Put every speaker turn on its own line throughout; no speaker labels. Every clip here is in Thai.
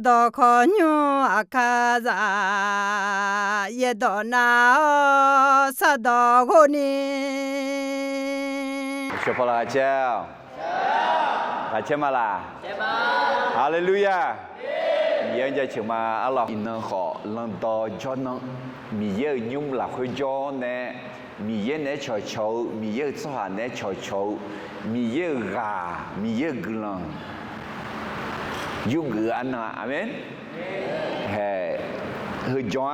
ดอคอนยูอาคาซาเยดอนาสะดอโคนี
说破了叫，还切嘛啦？哈利路亚！现在请嘛阿拉能好，能到叫能，米也用啦会叫呢，米也呢悄悄，米也做下呢悄悄，米也嘎，米也个啷，有个安呐，阿门。嘿，คือจ้า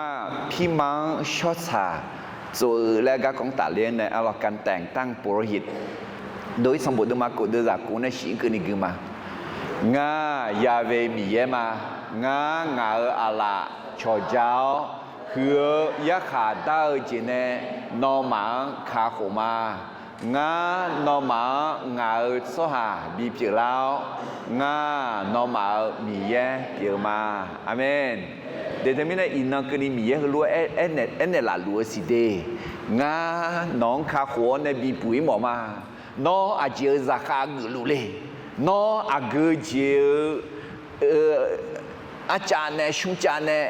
พี่มังชอบชา做แล้วก็ของตาเลียนเนี่ยเราการแต่งตั้งปุโรหิตโดยสมบูรณ์มากุเดจากกุนสีกุนิกุมางายาเวมีเยมางาอาลาชอเจ้าคือยะขาดาจีเนนอมังขาโขมางานอมังงาโซหาบีเปียวแล้วงานอมังมีเยเปียวมาอาเมนเดี๋ยวนี้อินนังกนี่มีเยรู้เอ็นละรู้สิเดงาน้องขาหัวในบีปุยหมอมาน้องอาเจียจะขาเกลือเลยน้องอาเกเจียอาจารย์เนี่ยชุนจารย์เนี่ย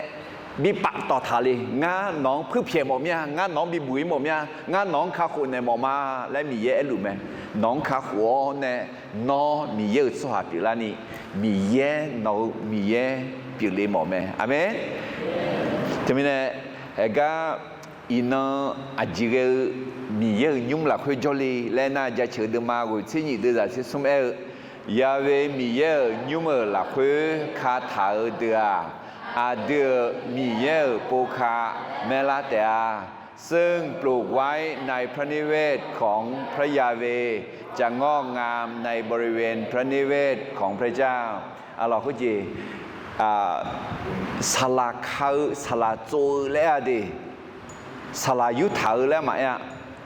บีปากต่อทะเลงาน้องเพื่อเพียหมอเมียงาน้องบีบุยหมอเมียงาน้องขาหัวเนี่ยหมอมาและมีเยรู้ไหมน้องขาหัวเนี่ยน้องมีเยสวาปิลานี่มีเยน้องมีเยปีเลยหมอแม่อาเมนทีนี้เนี่ยเอกาอินอาจิเกมีเยอะยุ่งหลักคุยจอลีและน่าจะเชื่อเดิมมากุศลยิ่งเดือดจะสมัยยาเวมีเยอะยุ่งหลักคุยคาถาเดืออาเดือมีเยอะปูคาเมลาเตอาซึ่งปลูกไว้ในพระนิเวศของพระยาเวจะงอกงามในบริเวณพระนิเวศของพระเจ้าอัลลอฮฺคุจีสลาเขาสลาโจแล้วดิสลายุทธาแล้วมาอ่ะ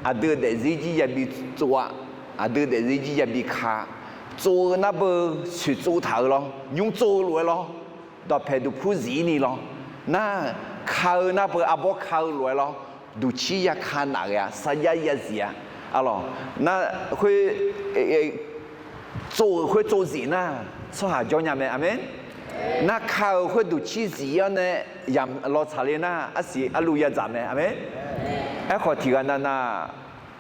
อาเดือเดซิจิยาบิจัวอาเดือเดซิจิยาบิขาโจนับสุดโจถาหรอยุ่งโจรวยหรอดอกเพดูผู้จีนี่หรอน่าเขานับอาบอกเขารวยหรอดูชี้ยาขาหนักอ่ะสัญญาเสียอ๋อน่าคุยโจคุยโจจีน่ะสหายยังไงอาเมนนักข่าวเขาดูชี้สีเนี่ยยามรอชาลีน่าอาศัยอลูยาจามเนี่ยอเมนไอ้ข้อที่กันนั่นน่ะ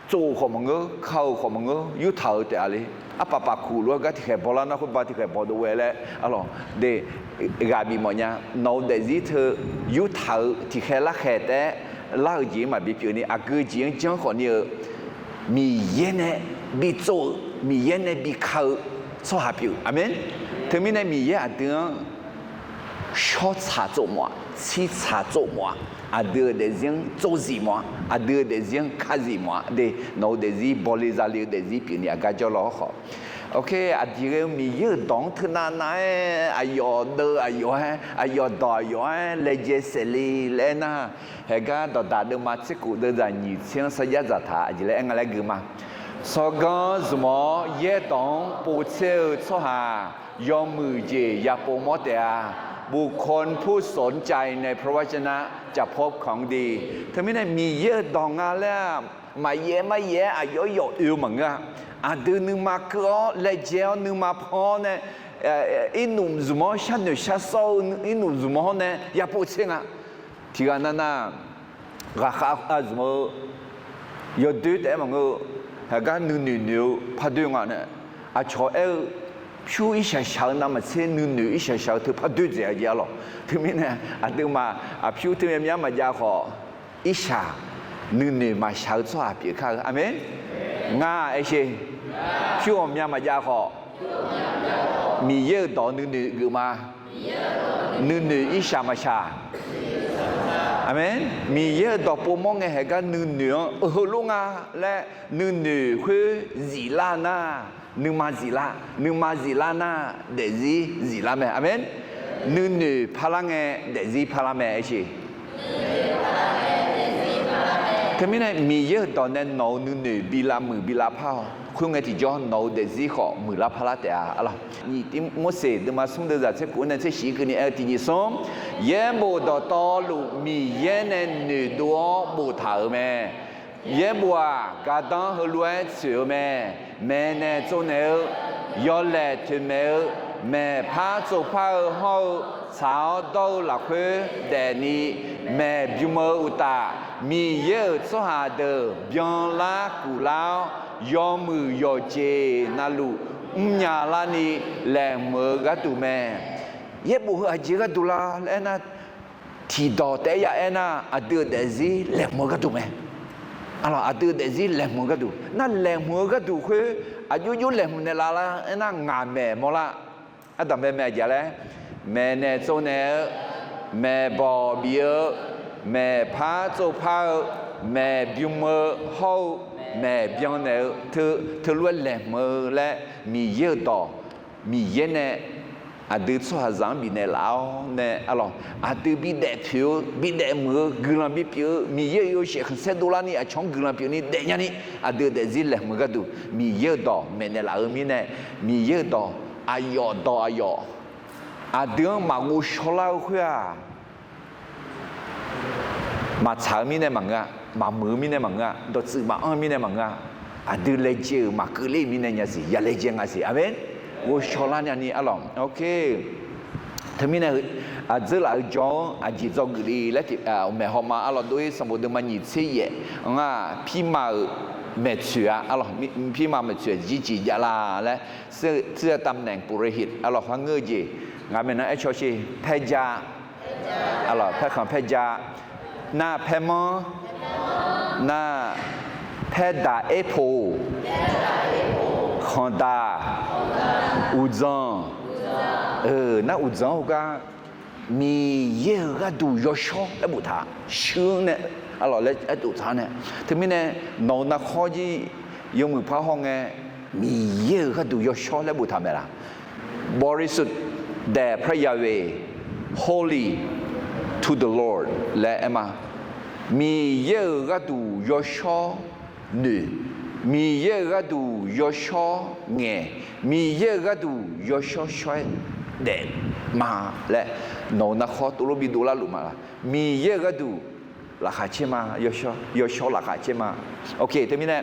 โจ้ของมึงก็ข่าวของมึงก็ยุทธาแต่อะไรอ่ะป้าคูรู้ก็ที่แค่บอลนะคุณป้าที่แค่บอลดูเวล่อ๋อเดกาบีมันเนี่ยน้องเดซิเธอยุทธาที่แค่ละแค่แต่ละจีมาบีพิวนี่อากูจีนจังคนนี้มีเย็นเนี่ยบีโจ้มีเย็นเนี่ยบีข่าวสหพิวอเมนถึงมีในมีเยอะเดือนชอบชาโจมัวชีชาโจมัวอาเดือเดซิงโจซีมัวอาเดือเดซิงคาซีมัวเดโนเดซิบอลิซาลีเดซิปีนี้อากาศจะร้อนเขาโอเคอาเดือมีเยอะดองทุนานายอายอเดออายออายอดอยอเลเจเซลีเลน่าเฮก้าดอดาเดมาชิกุเดจานิเชียงสยามจัตตาจิเลงอะไรกูมาสกังสมอเยตองปูเชลชหายอมมือเจยาโปมอเตอาบุคคลผู้สนใจในพระวจนะจะพบของดีถ้าไม่ได้มีเยอะดองงานแล้วมาเยอะอายุเยอะอยู่เหมือนกันอาดูนึงมาก็เลเจลนึงมาพอเนี่ยอินุ่มสมอชันเนชัสโซอินุ่มสมอเนี่ยยาโปเชงอ่ะที่กันนั้นนะราคาสมอยอดดูแต่มันก็หากการนูพัดด้วยงานเนี่ยอาชอผิวอีเฉาๆนั่นมันเส้นนูอีเฉาๆถือพัดด้วยเสียเยอะหรอถึงแม้เนี่ยอาดูมาผิวถึงแม้ยังมาจะขออีฉานูมาเฉาชัวร์ปีข้าอเมนง่าไอ้เช่ผิวยังมาจะขอมีเยอะต่อนูกูมานูอีฉามาชาอาเมนมีเยอะต่อปูมองไงเหกันนูลุงและนูคือจีลานานูมาจีลานาเดจีลาเมอาเมนนูพลังเดจีพลังเมไอชีทำไมเนี่ยมีเยอะตอนนั้นนูบิลามือบิลาพ้าคุณไงที่ย้อนนูเดจีขอมือลาพลาเตอาอะไรนี่ที่โมเสสเดมาสมเดจัดเช็คคนนั้นเช็คสีกันนี่ที่นี่ส่งเย่โบดอตอลูมีเย่เนนูดัวบูถาเมเย่บัวกาดังฮัลโหลเสือเมเนโจเน ยอแลถึงแม่พาสุภาเฮาสาวโตหลักเพื่อแดนี้แม่บิมอุตามีเยอะสหาเดบยองลากูลาวยอมือยอเจนาลูญาลานีแลเมือกตูแม่เย็บบุหอาจิกตูลาแลนะที่ดอแต่ยาเอนะอดีตเดซีแลเมือกตูแม่alors à deux des îles les mogadou na les mogadou que à you les monela la na ngame mola adam be me jale me ne so ne me bo bio me pha so pha me biume ho me bion ne te lu les mo le mi ye to mi ye ne à deux so hazan bi ne lao ne alors à deux bi de piu bi de mo grand bi piu mi ye yo che $7 ni a chong grand piu ni de nya ni à deux des îles mo ga du mi ye do me ne la mi ne mi ye do ayo do ayo à deux ma ngo shola khua ma cha mi ne manga ma mu mi ne manga do zi ma mi ne manga à deux le je ma ke le mi ne nya si ya le je nga si amen wo shola nya ni along okay ทำไมเนี่ยจะหลายจงจีจงกลีและที่แม่ฮอมาเราด้วยสมุดมันยิ่งเสียง่าพี่มาเมชือเราพี่มาเมชือจียาลาและเสื้อตำแหน่งปุโรหิตเราฟังเงยจีงานเป็นอะไรชอชีเพจาเราเพจของเพจาหน้าเพมอหน้าเพดาเอโพคอนดาอูจง那有怎个มีเยอะก็ดูยศแล้วบุตรชื่อเนี่ยอะไรเลยไอ้ดูท่านเนี่ยถึงมีเนี่ยนอนนักข้อที่ยมือพระห้องไงมีเยอะก็ดูยศแล้วบุตรไหมล่ะบริสุทธิ์แด่พระยาเว Holy to the Lord และเอ็มมีเยอะก็ดูยศหนึ่งมีเยอะก็ดูยศเงี้ยมีเยอะก็ดูยศช่วยเด็ดมาและโนนักข้อตุลบิดูลาลุมามีเยอะก็ดูราคาเชมายศราคาเชมาโอเคทีนี้เนี่ย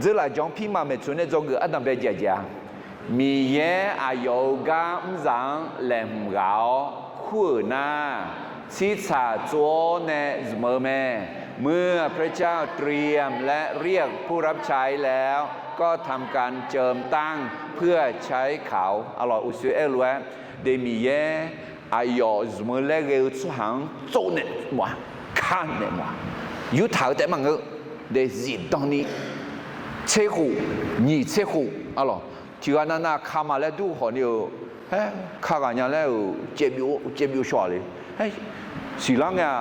จะหลายจงพี่มาเมื่อช่วงนี้จงก็อันดับเดียร์มีเยอะอายุกามจังแหลมเกาคู่น่าศิษย์โจเนสเมื่อเมื่อพระเจ้าเตรียมและเรียกผู้รับใช้แล้วก็ทำการเจิมตั้งเพื่อใช้เขาอัลลอฮฺอุสเอลวะเดมีเยอายอสมุเลเกลสุหังโจเนมัวข้านเนมัวยุทธาแต่มังเดจิตตอนนี้เชหูนี่เชหูอัลลอฮฺที่ว่านั่นข้ามาแล้วดูคนเดียวเฮ้ข้ากันยังแล้วเจ็บอยู่ชัวร์เลยเฮ้สิลังเนี่ย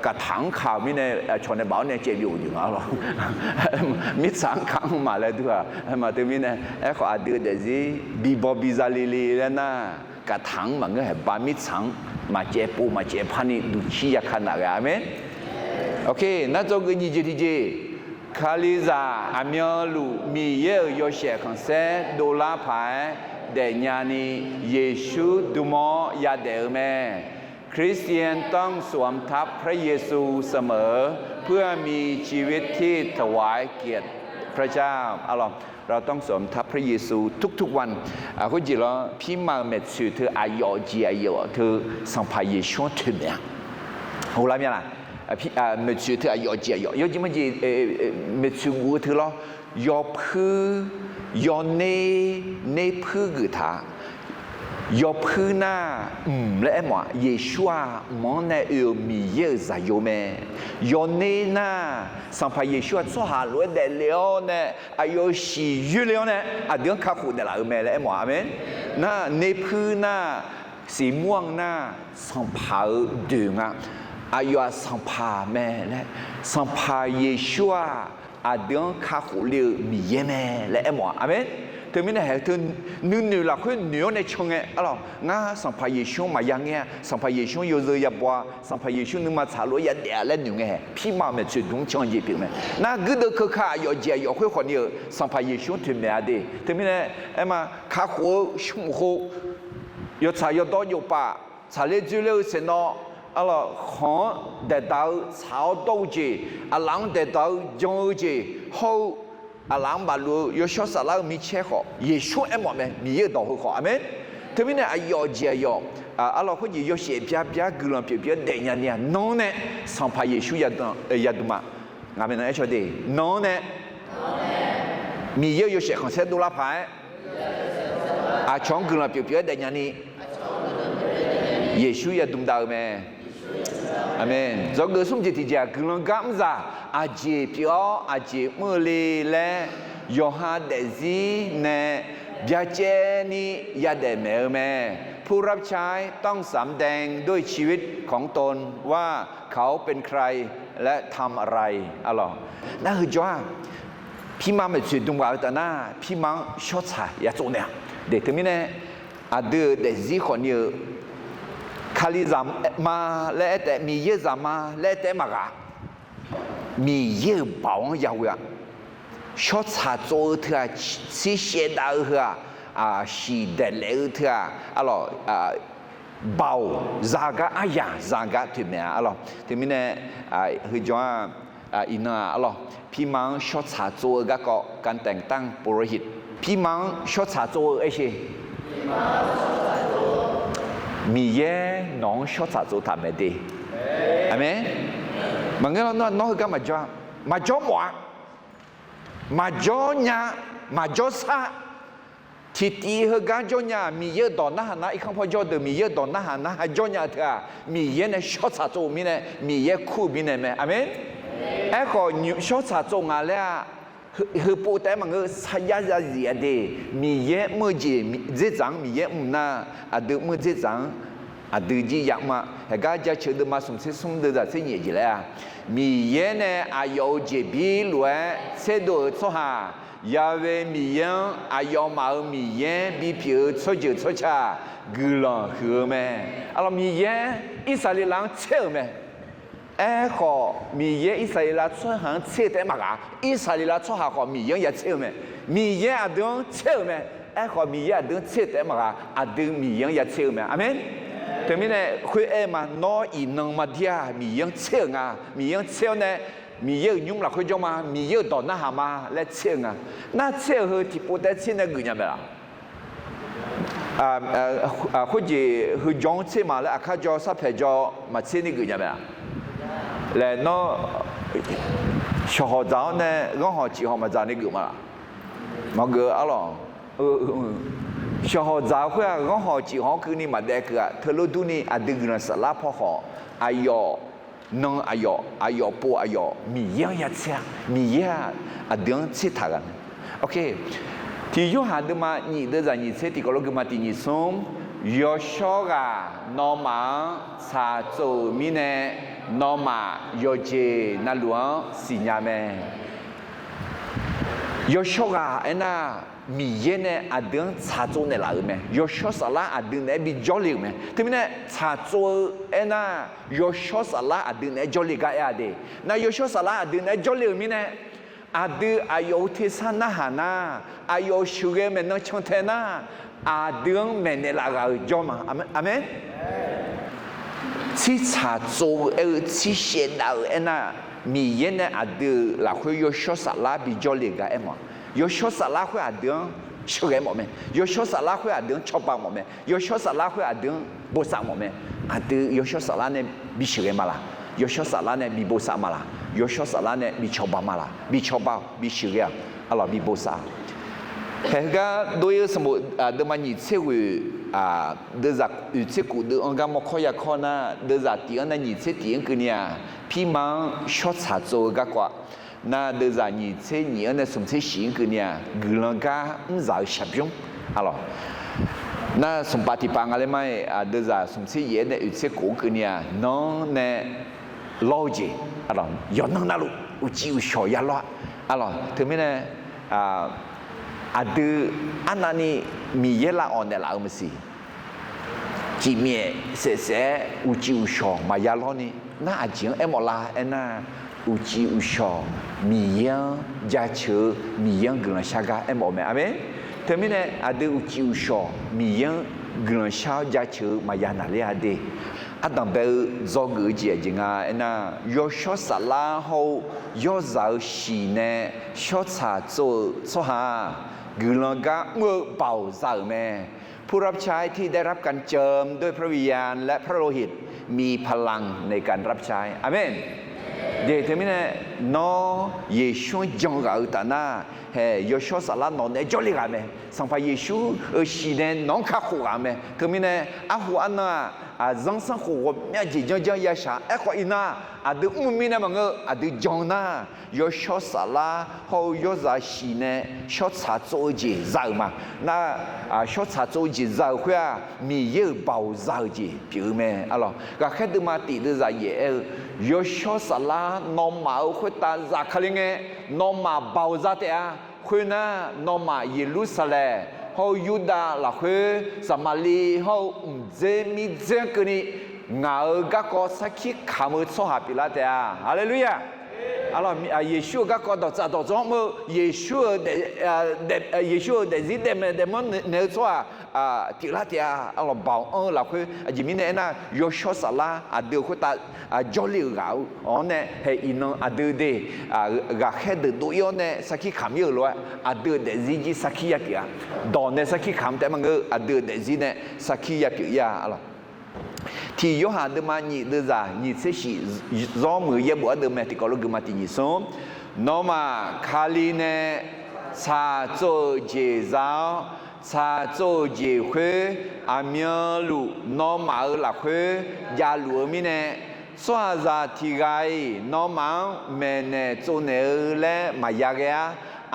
กระถังข่าวมิในชนในบ่าวเนี่ยเจ็บอยู่อ่ะหรอมิสังขังมาแล้วด้วยมาถึงมิเนี่ยขออาดื้อเดี๋ยวสิบีบบิซาลีลีแล้วนะกระถังมันก็เห็นบามิสังมาเจ็บปูมาเจ็บพันนี่ดูชี้ยาขนาดไหนโอเคนั่นจงก็ยี่จีจีคาลิซาอามิอลูมีเยอะโยเชคันเซ$พายเดญานีเยซูดูมอยาเดอแม่คริสเตียนต้องสวมทับพระเยซูเสมอเพื่อมีชีวิตที่ถวายเกียรติพระเจ้าเราต้องสวมทับพระเยซูทุกๆวันคุณจีเราพี่มาเม็ดสื่อเธออายอจีอายอเธอสัมภาเยซูถึงเนี่ยหูอะไรเนี่ยล่ะพี่เม็ดสื่อเธออายอจีอายอยอจีมันจีเม็ดสื่อกูเธอเรายอพื้ยอเนพื้กือท่ายอพื้นหน้าและหมอเยชัวมองในมีเยอะใจโยแม่ยอเนน่าสัมภาเยชัวสหาล้วนเดลเลโอเนี่ยอายุสี่ยูเลโอเนี่ยเดือนข้าขุนเดลาแม่และหมอแม่น่าในพื้นหน้าสีม่วงหน้าสัมภาดึงอายุสัมภาแม่และสัมภาเยชัวเดือนข้าขุนเลี้ยมีเยแม่และหมอแม่ถึงไม่ได้เห็นถึงนึ่งหลักขึ้นเหนียวในช่องงั้นสัมภาระช่วงมาอย่างเงี้ยสัมภาระช่วงอยู่เลยบัวสัมภาระช่วงนึกมาชาลุยเดียร์เล่นหนึ่งไงพี่มาเมื่อช่วงช่วงยี่ปีมั้ยน่าก็เด็กข้าอยากเจียอยากคุยคนเดียวสัมภาระช่วงถึงไม่ได้ถึงไม่ได้มาข้าหัวชุ่มหัวอยากชายอยากต่อยป่าชาเล่จุเล่เสนาของเด็ดดาวชาวโตจีหลังเด็ดดาวจงจีเขา阿郎巴路有小沙拉米切好，也说哎么咩，米也到好，阿门。特别呢，哎要接要阿拉或者有些别个人别等人呢，侬呢，上怕耶稣也都嘛，阿门呢，晓得，侬呢，米也有些行些多拉牌，啊，从个人别等人呢，耶稣也懂到没？阿门。这个什么题家，个人干啥？阿姐表阿姐莫里嘞，约翰的子呢？别เจนี่อย่าได้แม้แม่ผู้รับใช้ต้องสำแดงด้วยชีวิตของตนว่าเขาเป็นใครและทำอะไรอะไรนั่นคือจ้าพี่มังไม่ช่วยดูว่าแต่หน้าพี่มังชดใช้อย่าโจเนี่ยเด็กที่นี่เนี่ยอาเดือดเด็กจีคนเยอะคาลิซามมาและแต่มีเยอะซามาและแต่มากะมีเยอะบ่าวอย่างเว้ยชดชาโจเถอะสิเสียดายเถอะสีเด็ดเลยเถอะอะไรเบาจากะอายาจากะถึงเนี่ยอะไรถึงเนี่ยคือจ้าอินาอะไรพี่มังชดชาโจก็การแต่งตั้งปุโรหิตพี่มังชดชาโจไอ้สิมีเย่น้องชดชาโจทำไม่ดีใช่ไหมมันก็น้องก็มาจ้าหมวมาจ่อเนี่ยมาจ่อซาที่ตีเฮกันจ่อเนี่ยมีเยอะดอนนะฮะนะอีกครั้งพอจ่อเดิมมีเยอะดอนนะฮะนะจ่อเนี่ยเถอะมีเยอะเนี่ยชดสะโจมีเนี่ยมีเยอะคู่มีเนี่ยไหมอาเมนไอ้คนชดสะโจงอะไรอ่ะคือปูแต่มันก็สายาเสียดีมีเยอะมือจีเจ๊จังมีเยอะน่ะดูมือเจ๊จังดูจีอยากมาเฮกันจะเชื่อดูมาสมเสสมดูจะเสียจีเลยอ่ะมีเยเนี่ยอายุเจ็บบีล้วนเสด็จสุฮายาเวมีเยอายุมามีเยบีผิวสุจิสุชากุลาหือแม่อะไรมีเยอิสราเอลเชื่อไหมขอมีเยอิสราเอลช่วยหาเชื่อแต่มากอิสราเอลช่วยหาขอมีเยอย่าเชื่อไหมมีเยอดึงเชื่อไหมขอมีเยอดึงเชื่อแต่มากดึงมีเยอย่าเชื่อไหมอาเมนแต่ไม่เนี่ยคุยมาน้อยอีนึงมาเดียมียังเชื่องมียังเชื่อเนี่ยมีเยอะยุ่งหลักคุยจงมามีเยอะต่อหน้าหามาและเชื่องน่าเชื่อคือที่พูดแต่เชื่อเนี่ยกุญแจล่ะคุยคือจงเชื่อมาแล้วข้าจอสับเพจอมาเชื่อนี่กุญแจล่ะแล้วน้อชาวเจ้าเนี่ยก็หอจีหอมาจากนี่กุญมาล่ะมาเกออะไรชาวจ้าคุยก็หอจีหอคือนี่มาเด็กอะเธอรู้ดูนี่อดีตนั้นสลับพ่อหออายอน้องอายอปูอายอมีเยอะยัดเสียมีเยอะอดีตเสียทางกันโอเคที่ยูหาดูมานี่เดี๋ยวนี่เสียที่ก็รู้กันมาที่นี่ส่งยอชกาโนมาซาโจมิเนโนมายอเจนัลวงสิญญาเมยอชกาเอ็น่ามีเยเนี่ยอาดึงชาโจเนี่ยละไหมยอชอสละอาดึงเนี่ยมีจอลิไหมที่มันเนี่ยชาโจเอ็น่ายอชอสละอาดึงเนี่ยจอลิกันอะไรน่ายอชอสละอาดึงเนี่ยจอลิมีเนี่ยอาดึงอายุที่สันนะฮานะอายุชูเกมันนั่งชงเทนะอาดึงมันเนี่ยละกันจอมาอาเมนที่ชาโจที่เสียดายเอ็น่ามีเยเนี่ยอาดึงละคุยยอชอสละมีจอลิกันเอ็ม有小沙拉会阿丁吃个么么？有小沙拉会阿丁吃饱么么？有小沙拉会阿丁不啥么么？阿丁有小沙拉呢比吃个嘛啦？有小沙拉呢比不啥嘛啦？有小沙拉呢比吃饱嘛啦？比吃饱比吃个，阿拉比不啥？那个都有什么都嘛你吃会都是有吃过的，我讲么可以看呐，都是点那你吃点个呢？皮毛小茶做个quoi？那都是你这年的什么性格呢？个人家唔少习惯，好了。那什么巴提邦阿里嘛都是什么嘢呢？有些国个呢，能呢了解，好了，要能那路有只有小呀咯，好了，特别呢ada anak ni miyelah on la mesti kimie se uji usho mayalo ni na ajing emola ena uji usho miyang jache miyang gena syaga emome amen temine ada uji usho miyang gena syaga jache mayana le ade 当别做个节情啊，那要小沙拉后要早洗呢，小茶做下，กุลกะเมื่อเป่าเสาแม่ผู้รับใช้ที่ได้รับการเจิมด้วยพระวิญญาณและพระโลหิตมีพลังในการรับใช้อาเมนเดี๋ยวนี้เนี่ยน้อเยซูจงกับตาหน้าเฮ้ยยชูสารน้องเนี่ยจอลิกาเมสังพเยซูสีเนี่ยน้องข้าขู่กาเมเดี๋ยวนี้เนี่ยหัวน่ะจังสังขู่เนี่ยจียาชาขวาอิน่าดูมีเนี่ยมันก็ดูจงน่ะยชูสารเขายศสีเนี่ยชดชาโจจีใจมาน่ะชดชาโจจีใจเพื่อมีเยอะเบาใจจีผิวแม่อะไรก็แค่ดูมาติดใจเยอะยชูสารน้องมาคุยตาจากใครเงี้ยน้องมาเบาใจเดียคุยน่ะน้องมาเยรูซาเล็มเขายูดาหลักคุยสมาลีเขาเจมีเจกันนี่เงาก็สักขีขมือสหพิลาเดียฮาเลลูยาalors Yeshua ga ko do za do zo mo Yeshua de zi de mon ne soa ti la tia alors bao la khu ji mi ne na Yeshua sala a de khu ta joli gao on ne he ino a de ga he de do yo ne saki kham yo lo a de zi ji saki ya tia do ne saki kham te mang a de zi ne saki ya tia alorsที่โยฮันเดมานีเดจานีเซชิรอมือเยบัวเดมาติกอลกมาตินิสมนอมาคาลีเนชาโจเจซาชาโจเจเขอาเมียลูนอมาลาเขยาลัวมิเนสวาซาทิไกนอมาเมเนโจเนเลมายาเกะ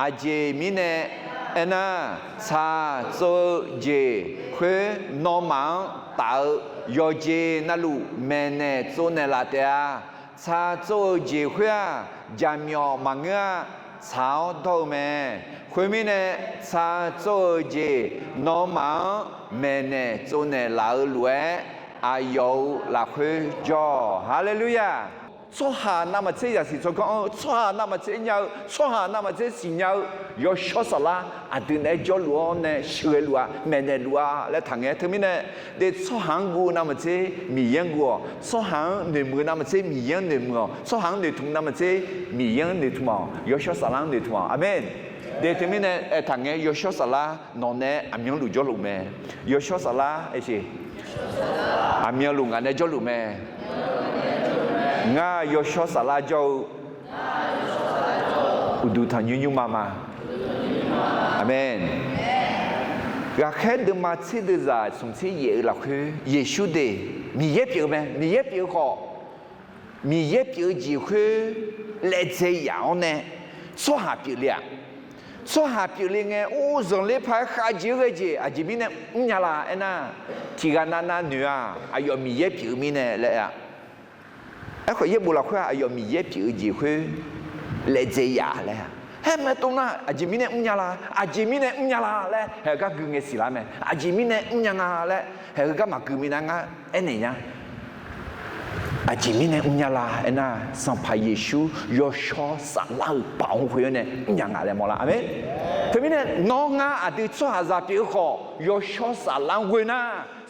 อาเจมิเนเอนาชาโจเจเขนอมาตายอเจนัลูเมเนโซเนลาเตียชาโจเจขวจามยอมังชาวโตเมขวมิเนชาโจเจนอมังเมเนโซเนลาลวยอายุลาขวจอฮาเลลูยา说哈那么这也是说讲说哈那么这样说哈那么这是要要说啥啦啊对呢叫路呢学路啊没呢路啊来谈个他们呢的说韩国那么这米样国说韩内蒙那么这米样内蒙说韩内通那么这米样内通嘛要说啥啦内通嘛阿门de他们呢谈个要说啥啦孬呢阿明路叫路没要说啥啦哎是阿明路俺呢叫路没nga Yosho sala jo udu tanyu mama amen ga khe de ma chi de za sung chi ye la khu Yeshu de mi ye piu me mi ye piu kho mi ye piu ji khu le zhe yao ne so ha piu liang so ha piu ling e o zong le pa kha ji ge ji a ji mi ne nya la ena ti ga na na nu a ayo mi ye piu mi ne le yaไอ้คนเย็บบุรุษว่าอยากมีเย็บผิวจีคือเลเจียเลยเฮ้ยแม่ตรงนั้นอาจิมิเนี่ยยาลาอาจิมิเนี่ยยาลาเลยเฮ้ยก็คือเงี้ยสิละแม่อาจิมิเนี่ยยาลาเลยเฮ้ยก็มาคือมีนั่งเอ็นเนี่ยอาจิมิเนี่ยยาลาเอ็น่ะสัมภาเยซูยอชอสาลาป่าวหัวเนี่ยยาลาเลยมอละอเมนทีนี้เนี่ยน้องอาดิชัวฮาซาปิขอยอชอสาลาหัวน่ะ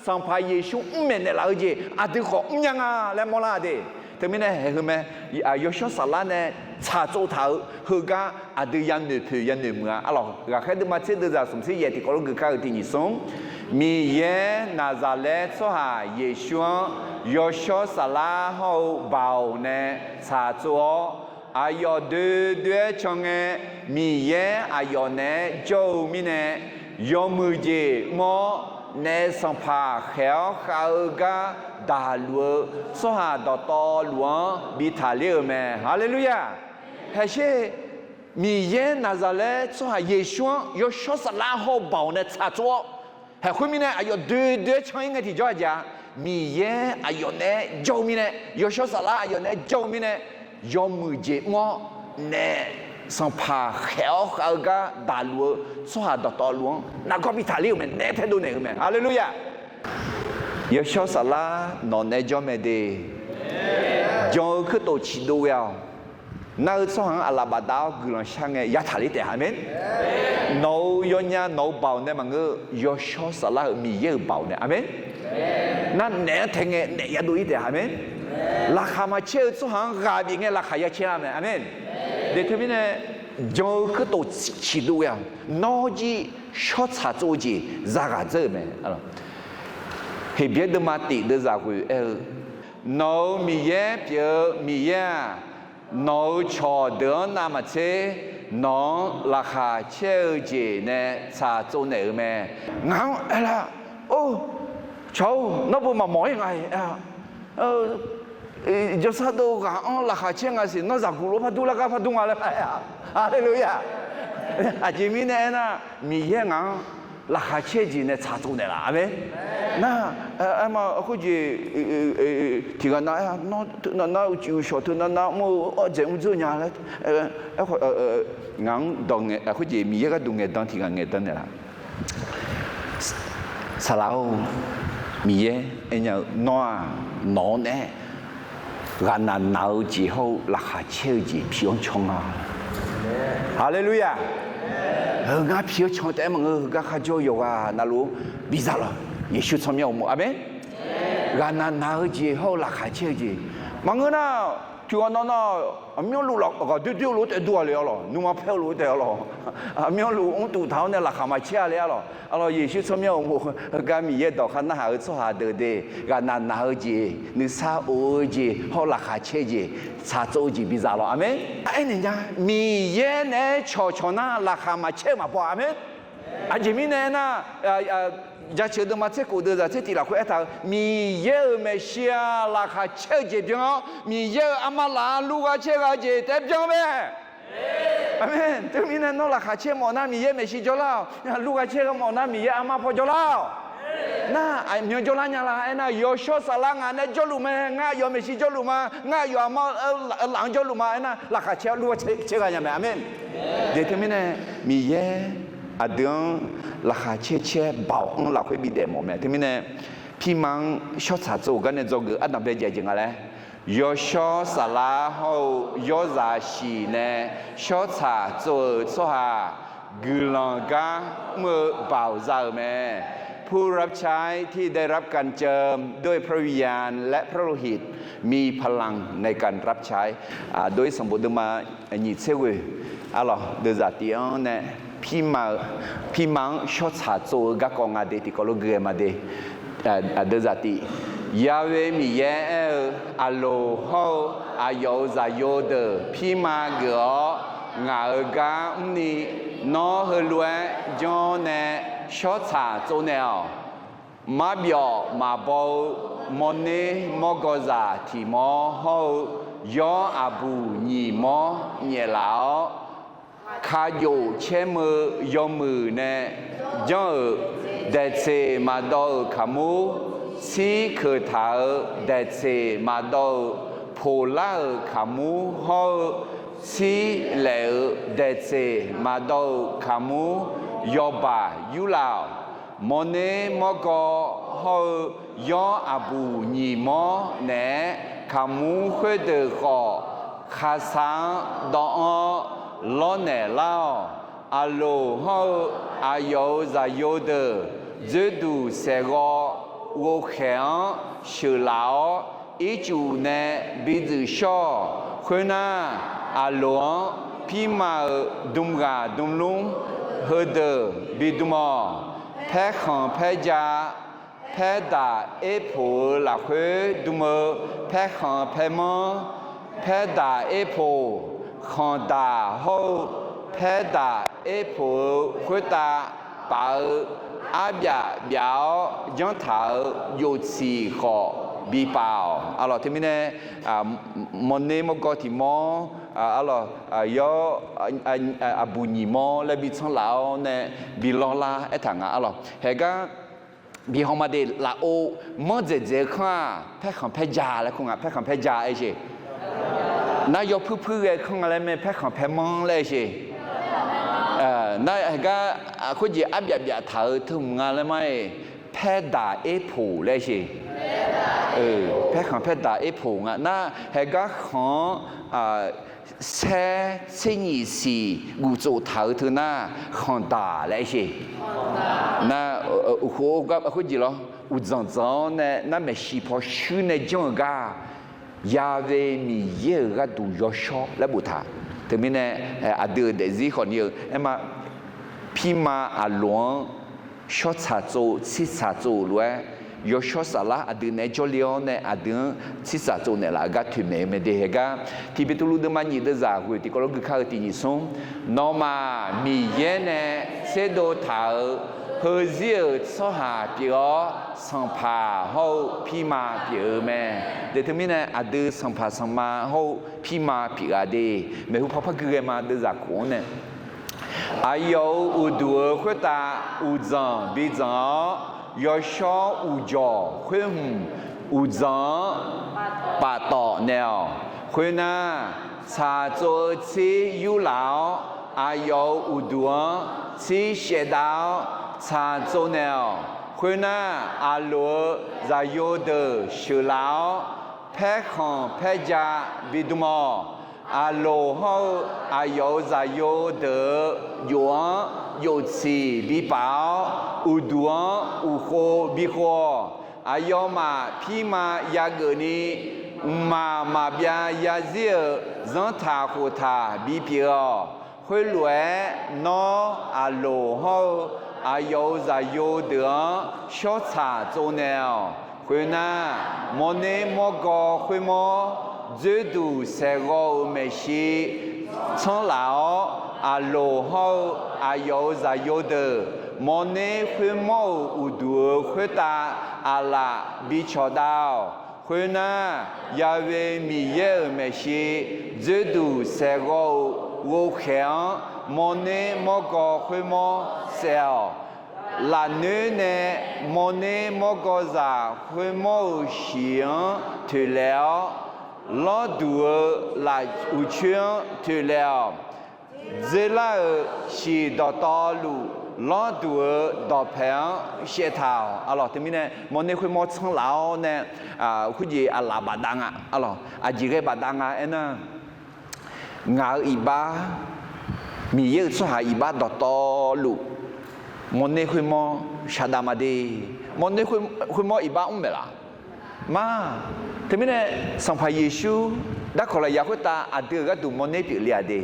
สัมภาเยซูเมนเนี่ยเราจีอาดิขอยาลาเลยมอละเดแต่ไม่แน่เห็นไหมยศสารเนี่ยชาโจเท้าคือก็อาดูยันหนึ่งผิวยันหนึ่งอ่ะalorsก็แค่ดูมาเชื่อดูจากสมศรีเยติก็รู้ก็คือที่นี่ส่งมีเยนาซาเลตสหายเยชูยศสารเขาเบาเนี่ยชาโจอายุด้วยชงมีเยอายุเนี่ยโจมีเนี่ยยมือเจมอเนสัมภาเขียวเขาก็ดาลัวสหายต่อหลวงบิทาเลอแม่ฮาเลลูยาเฮ้ยมีเยนาซาเลสหายเยชูยศสลาหอบเบาเนี่ยชาจัวเฮ้ยคุณมีเนี่ยอายุด้วยช่วยกันที่จอจ้ามีเยอายุเนี่ยโจมีเนี่ยยศสลาอายุเนี่ยโจมีเนี่ยยอมมือเจมอเนี่ยสัมภาเขียวเขาก็ดาลัวสหายต่อหลวงนักก็บิทาเลอแม่เนี่ยเท่านั้นเองแม่ฮาเลลูยายศสลานอนในจอมเดจอคือตัวชิดด้วย那说行阿拉巴达古人想个亚塔里的哈没？no 有伢 no 包呢嘛个有小沙拉米也包呢，阿没？那哪听个哪也都一点哈没？ราคามาเชื่อ说行ราบี个ราคา也เชื่อ没？阿没？เดี๋ยวทีนี้เนี่ย就个都起度呀，脑子小差做起咋个做没？啊，是别的嘛地的咋会脑米也别米也。no ชอเดือนนามาเชน้องราคาเชื่อเจเนี่ยชาโจเนอแม่เงาอะไรโอ้ชาวนับมาหมอยไงจะซาโดกันราคาเชื่อไงสิน้องจากกุลพัดดูราคาพัดดูอะไรไปอะไรเลยอ่ะอาจจะมีเนี่ยนะมีเงี้ยราคาเชื่อเจเนี่ยชาโจเนอละอะไร那嘛，或者提个那就小偷那么这样子呢硬当的，或者米一个当的当提个硬当的啦。沙拉米耶，人家拿呢，俺那拿之后拉下车子平常啊，哈利路亚。俺平常的嘛，俺还叫有啊，那路比啥了？耶稣参与我们，阿门。俺那拿之后拉下车子，忙个那，就俺那没有路了，个丢路得多了咯，侬嘛票路得了，没有路我堵头呢拉下嘛车了咯，阿拉耶稣参与我们，俺米也到看那还做下得的，俺那拿子，你啥物子好拉下车子，啥走子比啥咯，阿门。哎，人家米也呢，悄那拉下嘛车嘛不阿门，阿前面呢那จะเชื่อดมาเจ้ากูเดินจะตีละคุยแต่มีเยอะไม่เชื่อราคาเชื่อเจ็บจังมีเยอะอามาลาลูกเชื่อเจ็บเจ็บจังไหมอาเมนถึงมีนั่นราคาเชื่อหมอนะมีเยอะไม่เชื่อจ้าแล้วลูกเชื่อหมอนะมีเยอะอามาพอจ้าแล้วน่าไอ้เมียจ้าแล้วเนี่ยละไอ้น่ะยอชอสลางานเนี่ยจ้าลูกมั้ยง่ายยอไม่เชื่อจ้าลูกมั้ยง่ายยออามาหลังจ้าลูกมั้ยไอ้น่ะราคาเชื่อลูกเชื่อกันยังไงอาเมนเดี๋ยวถึงมีนั่นมีเยอะอาเดือนราคาเชี่ยเบาเราค่อยมีเดโมแม่ที่มีเนี่ยพี่มังชอบสาจูกันเนี่ยจงอันดับเดียวจริงอะไรยอชอสาลาเฮายอซาชีเนี่ยชอบสาจูสหากุลังกาเมื่อเบาใจแม่ผู้รับใช้ที่ได้รับการเจิมด้วยพระวิญญาณและพระโลหิตมีพลังในการรับใช้โดยสมบูรณ์มาหยิบเชื่ออะไรเดือดเดียวเนี่ยพี่มังชอบสาจูก็กองอาเดติก็ลูกเกมาเดเดจัติยาเวมีเยอโลโฮอายอซายอเดพี่มาเกองาเกานี่นอเฮลวยจอเนชอบสาจูเนอมาเบียมาบอมอเนมอกอซาทีมอโฮยออาบูนีมอเนลาข้าอยู่เชื่อมือยอมือเนี่ยย่อเดชมาดอขามูสีคือเท้าเดชมาดอโพลาขามูฮอสีเหลวเดชมาดอขามูยอบายุลาวมอเนมอกอฮอยออาบูนีมอเนี่ยขามูเขดขอข้าสังดอล้อเน่เล่าอาโลฮาอายอซายอเดจะดูเสกโวเขียนชื่อลาวอีจูเนบิดชอคนน่ะอาโลพี่มาดุมกาดุมลุงเฮเดบิดมอแพ้ขังแพ้ยาแพ้ดาเอพูหลักเฮดุมแพ้ขังแพ้มอแพ้ดาเอพูขอนตาโฮแพ้ตาเอพูขุตาเปาอาบยาเบียวย้อนเท้าโยชีขอบีเปล่าอะไรที่มีเนี่ยมอนเนมก็ที่มออะไรยออาบุญมอและบีช่างเหล่าเนี่ยบีลอลาไอ้ทางอะไรเฮก็บีฮอมาเดลาโอมอเจเจข้าแพ้ของแพ้ยาแล้วคงอ่ะแพ้ของแพ้ยาไอ้เช่นายกพื้นๆของอะไรไม่แพ้ของแพ้มองเลยสินายก็คุณจะอับยาถาถึงงานเลยไหมแพ้ด่าเอผูเลยสิแพ้ของแพ้ด่าเอผูอ่ะน่าเฮก็ของ sẽ sinh gì ngũ chỗ thảo thứ na khon đà lại gì na khu gặp khu gì lo u zang zang nè na mẹ xì phò xứ nè trong ga ya về mi ye ga du yo shop là bù thà thế mình nè à đưa để gì còn nhiều em mà phi mà à luang shop xả chỗ xí xả chỗ luôn yo shop xả lá à đưa nè cho lion nè à đưa xí xả chỗ nè là ga thuyền mẹ để ga thì biết lu đâm anh đưa ra rồi thì có lúc khai thì nhị sống nó mà mi ye nè sẽ đồ thảo hơi dịu so hà biểu sang phà hậu phi mà biểu mẹ để thứ mình này à đưa sang phà sang mà hậu phi mà biểu à đi mẹ hụt phá cái mà đưa ra cuốn này ai yêu u đùa khuyết ta u giang bị giang yêu cho u giò khuyết u giang bà tọ nèo khuyết na cha cho chi yêu lão ai yêu u đùa chi sẽ đào cha cho nèo khuyên na à lúa ra yêu de sư lão phép không phép gia bị đùm à lúa hậu à yêu ra yêu de yuan yêu chi bị bảo u đuông u khô bị khô à yêu mà phi mà ya gỡ ni mà bia ya zia dân thà khô thà bị biểu khuyên lúa nó à lúa hậu à yêu ra yêu được số trả chỗ nào khuyên na món này món gò khuyên mò giữ đủ xe gò mấy xí chọn lão à lô hậu à yêu ra yêu được món này khuyên mò u đùa khuyên ta à là bị cho đau khuyên na ya về mi ye mấy xí giữ đủ xe gò vô khéo món này món gò khuyên mò xèo là nữ nè món này món gò già khuyên mò xiên từ léo lo đùa là u chuyên từ léo dễ là xì đỏ to lù lo đùa đỏ phèn xế thảo à lo thì mình nè món này khuyên mò chăng lão nè à khuyên gì à là bà đăng à lo à gì cái bà đăng à nè ngã iba mi ye so ha iba đỏ to lù món này khuyên mò sada mà đi món này khuyên mò iba ông mẹ là mà thế mình này sang phải Giêsu đã gọi là giáo hội ta à đưa cái tụ món này bị liệt đi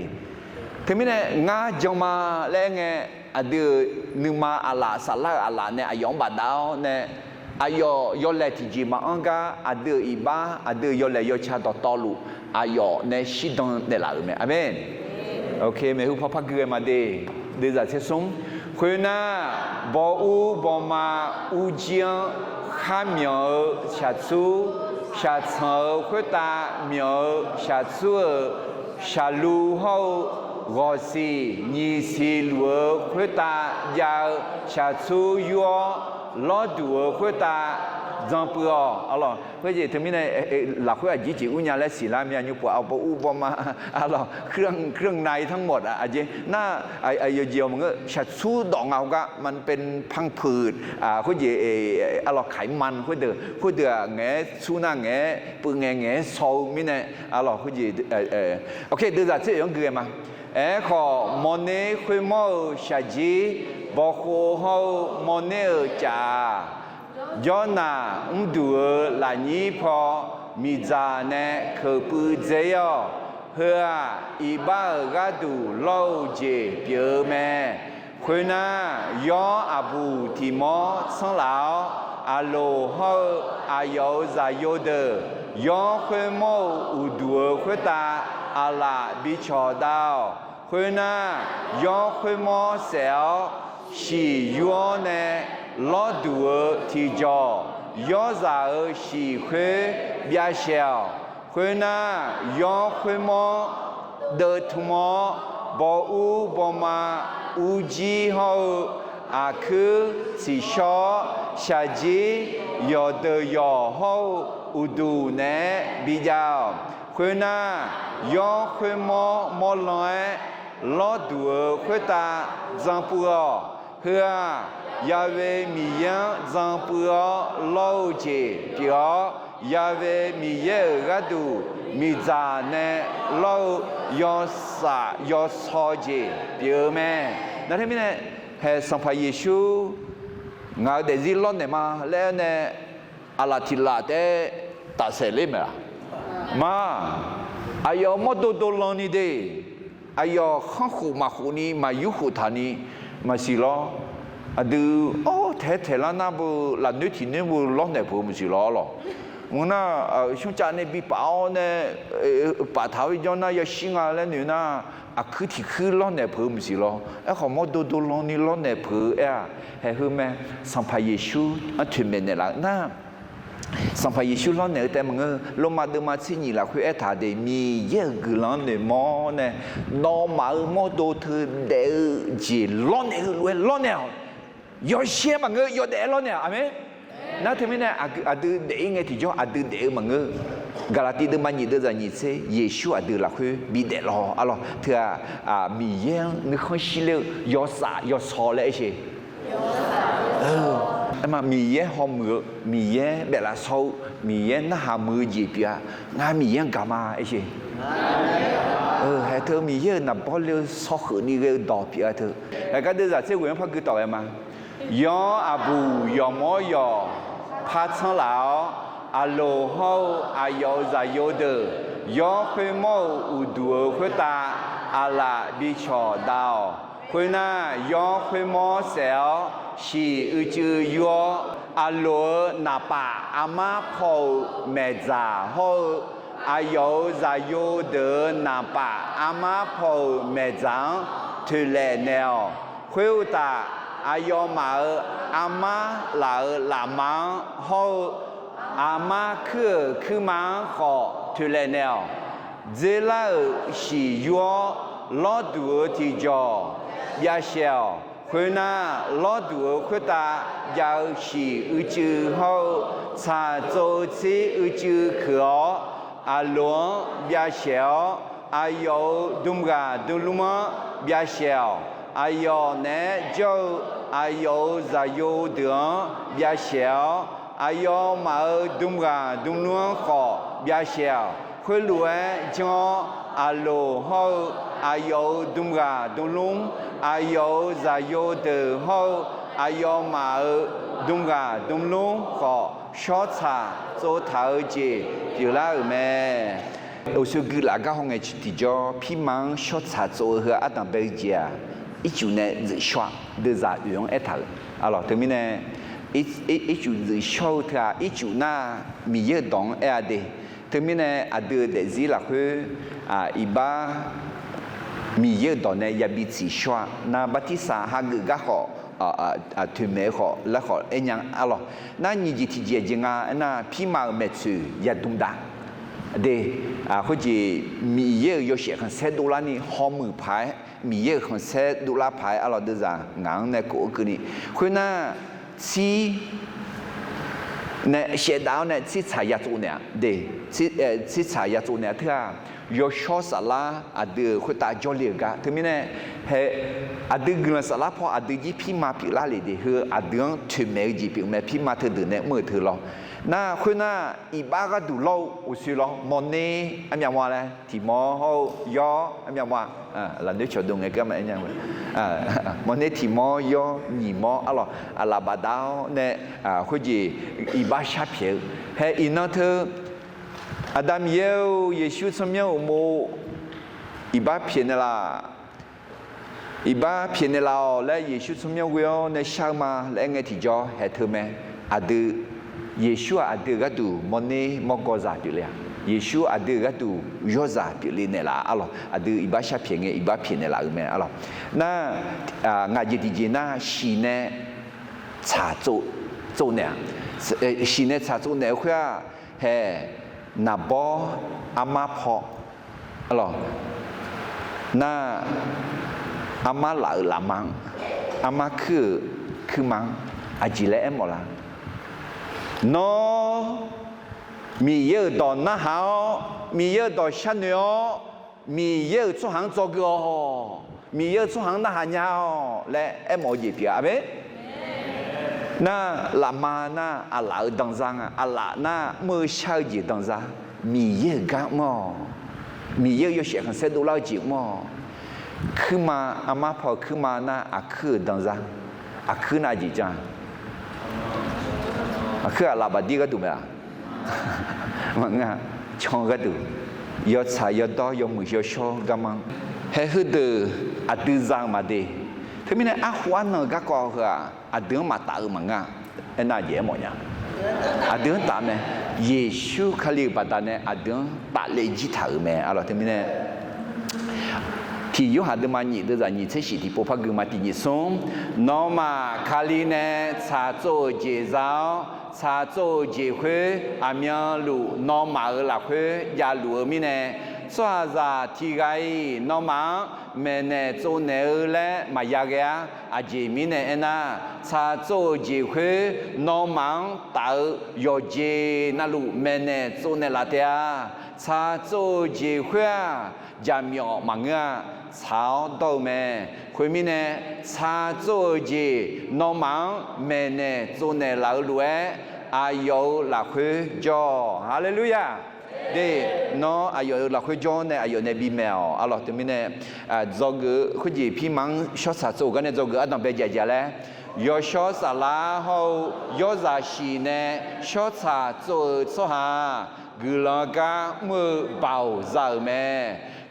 thế mình này ngã trong mà lẽ nghe à đưa nhưng mà à là sa la à là nè à yong bà đào nè à yo lệ thì chỉ mà anh cả à đưa iba à đưa yo lệ yo cha đỏ to lù à yo nè xí đông nè là mẹ amen ok mẹ hú phá cái mà đi đưa ra sẽ sống khuyên na bỏ u bỏ mà u chiang khá miêu xả chú xả thở khuyên ta miêu xả chú xả lù hậu gò xì nhì xì lúa khuyên ta già xả chú yo lo đùa khuyên ta dòng bữa alors cái gì thì mình này là khuyên chỉ u nhà lại xì la miêu như bỏ bỏ u bỏ mà alors เครื่องในทั้งหมดอ่ะจีน่าไอ้เยี่ยวมันก็ชัดสู้ดอกเงาก็มันเป็นพังผืดคุยจีalorsไขมันคุยเดือแง่สู้หน้าแง่ปืนแง่โซ่มิเนี่ยalorsคุยจีโอเคเดือดจะยังเกี่ยมาขอมอนี่คุยมอชาจีบอกเขามอนี่จ่าย้อนน่ะดูหลายนี้พอมีจานเนี่ยคือปืนเจียวเพื่ออีบ้าก็ดูเล่าเจ็บเปียแม่คุณน่ะย้อนอาบูที่มอสังเหลาอาโลฮออาโยซาโยเดย้อนคุณมออุดูคุณตาอาลาบิชอดาวคุณน่ะย้อนคุณมอเซลชีย้อนเนี่ยล้อดูที่จอย่อซาชีคุยเบียเชลคุณน่ะย้อนคุณมอเดินทุ่มบออูบอมาอูจีฮออาคือสิชอชาจียอเดยอฮออุดูเนบิจาวคุณน่ะย้อนคุณมอมอลอยล้อดูคุณตาจังปัวเพื่อยาเวมียังจังปัวเล่าเจ็บเปีย ยาเวมีเยกะดูมีจาเนโลยอสายอซอเจเปียแม่นั่นที่มีเนี่ยเฮสัมภเยซูงาเดซิลอนเนี่ยมาแล้วเนี่ยอาลาทิลาเตตัดเสร็จเลยไหมล่ะมาอายอมดโดลอนี่เดอายอข้างหูมาหูนี้มายุหูทานี้มาสิล้ออะดูโอ้เทละน่าบุหลังนึกถึงเนี่ยบุล้อเนี่ยผมสิล้อหรอมึงน่ะช่วงจากเนี่ยบีป่าวเนี่ยป่าท้าวิจารณ์น่ะยาชิงอะไรเนี่ยนะอะคือที่คือล้อเนี่ยผมสิล้อไอ้ของมดโดลอนี่ล้อเนี่ยผมเฮ้ยแม่สัมภเยซูอันถึงเป็นเนี่ยละน่ะสัมภเยซูล้อเนี่ยแต่มึงลงมาดูมาที่นี่ละคือไอ้ท่าเดมีเยอะกล้อเนี่ยมอเนี่ยน้องมาโมโดเธอเดจีล้อเนี่ยล้อเนี่ยยอเชี่ยมึงยอเดล้อเนี่ยอ่ะมั้ยนั่นทำไมเนี่ยอาดูเด็กไงที่จ่ออาดูเด็กมึงกาลาติเดมันยี่เดจะยี่เซเยซูอาดูละคือบีเดล้ออะไรเธอมีเยอะนึกคนชิเลยยอสายอซอเลยใช่ไอ้มามีเยอะหอมมือมีเยอะเบลาโซมีเยอะน่าหามือจีบยางานมีเยอะกามาไอ้ใช่ให้เธอมีเยอะนับพอเลี้ยวซอกนี่ก็ดอกปีเธอไอ้ก็เดี๋ยวจะเจ้าเวรพักคือต่อไปมายออาบูยอมอยอพัดสังเหลาอาโลฮาอายอซายอเดยอคุยโมอุดัวคุยตาอาลาบิชอดาวคุยน่ายอคุยโมเซลชีอุจือยออาโลนาปาอามาพอเมจาฮาอายอซายอเดนาปาอามาพอเมจังทุเลเนลคุยตาอายอมาอามาลามังฮออามาคือมังขอทุเลเนลเจลาชียัวลอดัวที่จอยาเชลคุยน่าลอดัวคุตายาชีอุจือฮอชาโจซีอุจือขออาลวงยาเชลอายอดุมกาดุลุมยาเชลอายอเนเจ้าอายอซายอเดือยาเชลอายอมาดุมกาดุมลวงขอยาเชลคุยล้วนจออาโลฮออายอดุมกาดุมลุงอายอซายอเดือฮออายอมาดุมกาดุมลุงขอชอชาโซทาเจอยู่แล้วแม่เอาสุกุลากาห้องไอที่จอพี่มังชอชาโซเฮออาตังเบเจีย一九呢是说的是用一套，啊咯，对面呢一九是说他一九那米业党哎的，对面呢啊的的是啦去一把米业党呢也比起说，那把第三哈个好对面好，那好一样啊咯，那你就提前讲啊，那皮毛没出也懂得。de或者米业有些很些多啦呢，好门牌米业很些多啦牌，阿拉都是硬呢个个呢，会呢吃呢写到呢吃茶叶做呢，对，吃茶叶做呢，他有小沙拉啊的会打交流个，他们呢还啊的个沙拉泡啊的一批马皮拉里的和啊的全美一批美批马特的呢没特咯。那คนน่ะอีบ้าก็ดูโลอุศิลมอนนี่อันยังว่าอะไรที่มอเขาย่ออันยังว่าหลังจากชดงไงก็ไม่อันยังว่ามอนนี่ที่มอย่อหนีมออะไรอาลาบาดาวเนี่ยคนจีอีบ้าชาเพียวเฮอินเธออาดัมเยวเยซูสมัยอุโมอีบ้าเพียนละอีบ้าเพียนละและเยซูสมัยวิโอในชามาและไงที่จ่อเฮเธอแม่อาดูเยซูอาดูก็ดูมันนี่มอกอซาอยู่เลยเยซูอาดูก็ดูยอซาอยู่เลยเนี่ยละอะไรอาดูอีบ้าชาเพียงอีบ้าเพียงเนี่ยละรู้ไหมอะไรน่างานยี่ดีน่าสีเนี่ยชาโจเนี่ยสีเนี่ยชาโจเนี่ยคือเฮนาบออามาพออะไรน่าอามาหลามังอามาคือมังอาจิเลเอ็มหมดละno มีเยอะตอนน่าหามีเยอะตอนชั้นเนาะมีเยอะช่วงหังจอกมีเยอะช่วงหังน่าหาเนาะและเอ็มอจีเปียเบ้那喇嘛那阿拉当上啊，阿拉那没小姐当上，米耶干么？米耶有些很些多老几么？คือมาอามาพอคือมานะอาคือดังซะอาคือน่าจีจังอาคืออาลาบดีก็ดูไหมอ่ะมันง่ะชงก็ดูยอดสายยอดดอยอมือยอดชอกัมังเฮ้คือเดืออาดื้อจังมาดีถ้ามีเนี่ยอาหัวหนึ่งก็ก็คืออาดื้อมาตามันง่ะเอ็น่าเย่หมดเนี่ยอาดื้อตามเนี่ยเยซูคาลิบัดเนี่ยอาดื้อตาเลจิตาแม่อะไรถ้ามีเนี่ยที่ยุหาดมาหนีเดือดหนีเชสิที่พบกันมาที่นิสมนอมาคาลีเนชาโจเจซาวชาโจเจคุอามีลูนอมาหลักคุยาลูมีเนสวาซาที่ไกนอมาเมเนโจเนเลมายาเกะอาเจมีเนเอนาชาโจเจคุนอมาตายอเจนาลูเมเนโจเนลาเตียชาโจเจคุจามยอมังอ่ะชาวดาวแม่คุยมีเนี่ยชาโจจีน้องมังแม่เนี่ยโจเนี่ยลาวล้วนอายุหลักคุยจอฮาเลลูยาเด็น้องอายุหลักคุยจอเนี่ยอายุเนี่ยบีแมวอ๋อหรอที่มีเนี่ยจอกือคุยจีพี่มังชอบชาโจกันเนี่ยจอกืออันนั้นเป็นเจ๋ๆเลยยอชอบสลาเขายอซาชีเนี่ยชอบชาโจโซฮากุลกามือเบาเจ้าแม่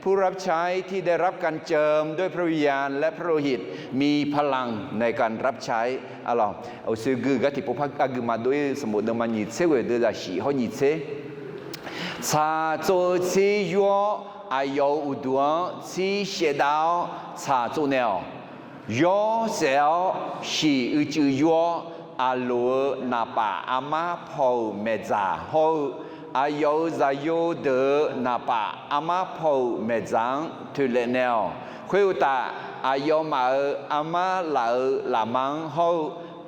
ผู้รับใช้ที่ได้รับการเจิมด้วยพระวิญญาณและพระโลหิตมีพลังในการรับใช้อะไรเอาซื้อกือก็ที่พวกพักอากุมาด้วยสมุดเดิมมันหยิบเสวยเดือดสีเขาหยิบเสชาโจซียัวอายุอุดวงซีเสดาวชาโจเนลยอเซลสีอุจือยัวอาลูนาปาอามาพอเมจาโฮอายุจะอยู่เดือนาปะอามาพูเมจังทุเลเนลคุยตาอายุมาอามาลาลามังหู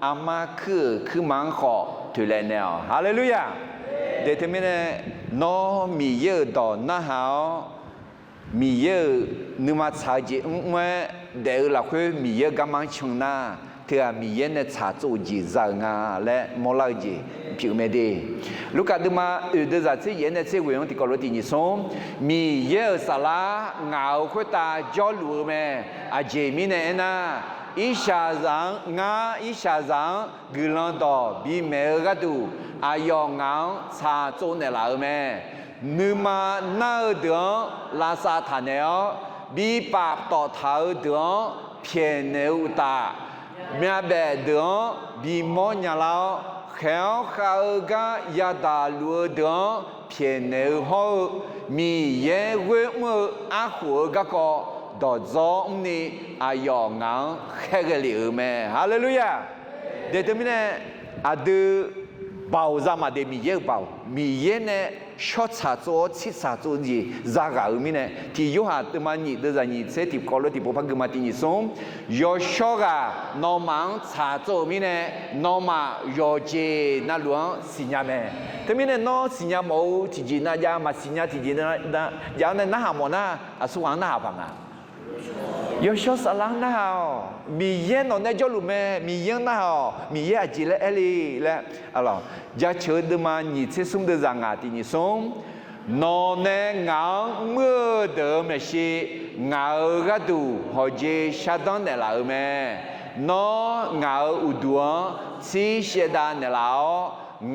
อามาคือมังขอทุเลเนลฮาเลลูยาเดี๋ยวที่มีเนี่ยน้อมีเยอะต่อหน้าหาวมีเยอะนึกมาชาจิเมื่อเดี๋ยวเราคุยมีเยอะกำลังชงหน้าเธอมีเยอะเนี่ยชาจูจีจางาและมอลาจีผิวไม่ดีลูกค้าดูมาเดือดที่เย็นเนี่ยที่เวงที่กอลตินิสมมีเยอะสาระเงาคุตาจอลูเมอาเจมิเนน่าอิชาจังงาอิชาจังกุลันโตบีเมกาดูอายองเงาชาโจเนลาเมนึมาหน้าเดือลาซาทานเนลบีปาต่อเท้าเดือเพียนเนอุตาเมียเบเดือบีมอนยาลาเขาเขาก็ยาดาลัวเดือเพียนเนหูมีเยเวมืออาหัวก็ดอจอมนี่อายองงังแค่กะลิเมฮาเลลูยาเดี๋ยวมีเนี่ยอดีเบาจามาเดมีเยเบามีเยเนี่ยชดชาโจชิชาโจจีจางามีเนี่ยที่ยูหาตัวมันนี่เดี๋ยวนี้เสติกอลที่พวกพักมาที่นี่ส่งยอชกานอมังชาโจมีเนี่ยนอมายอเจนั่นหลวงสิญญาแม่แต่มีเนี่ยนอสิญญาโมที่จีน่ายามาสิญญาที่จีน่ายาเนี่ยน่าหาโมน่าอสุวังน่าหาฟังอ่ะยอชอสลังน่าหามีเย็นนอนในจอลุเมมีเย็นน่าหามีเย็นจีเลเอลีและอะไรจะเชิดมาหยิบเส้นเดือดงาที่นี่ส่งนอนในงาเมื่อเดิมสิงาก็ดูพอเจชาดันในลาวเมนองาอุดวงซีเชดานในลาว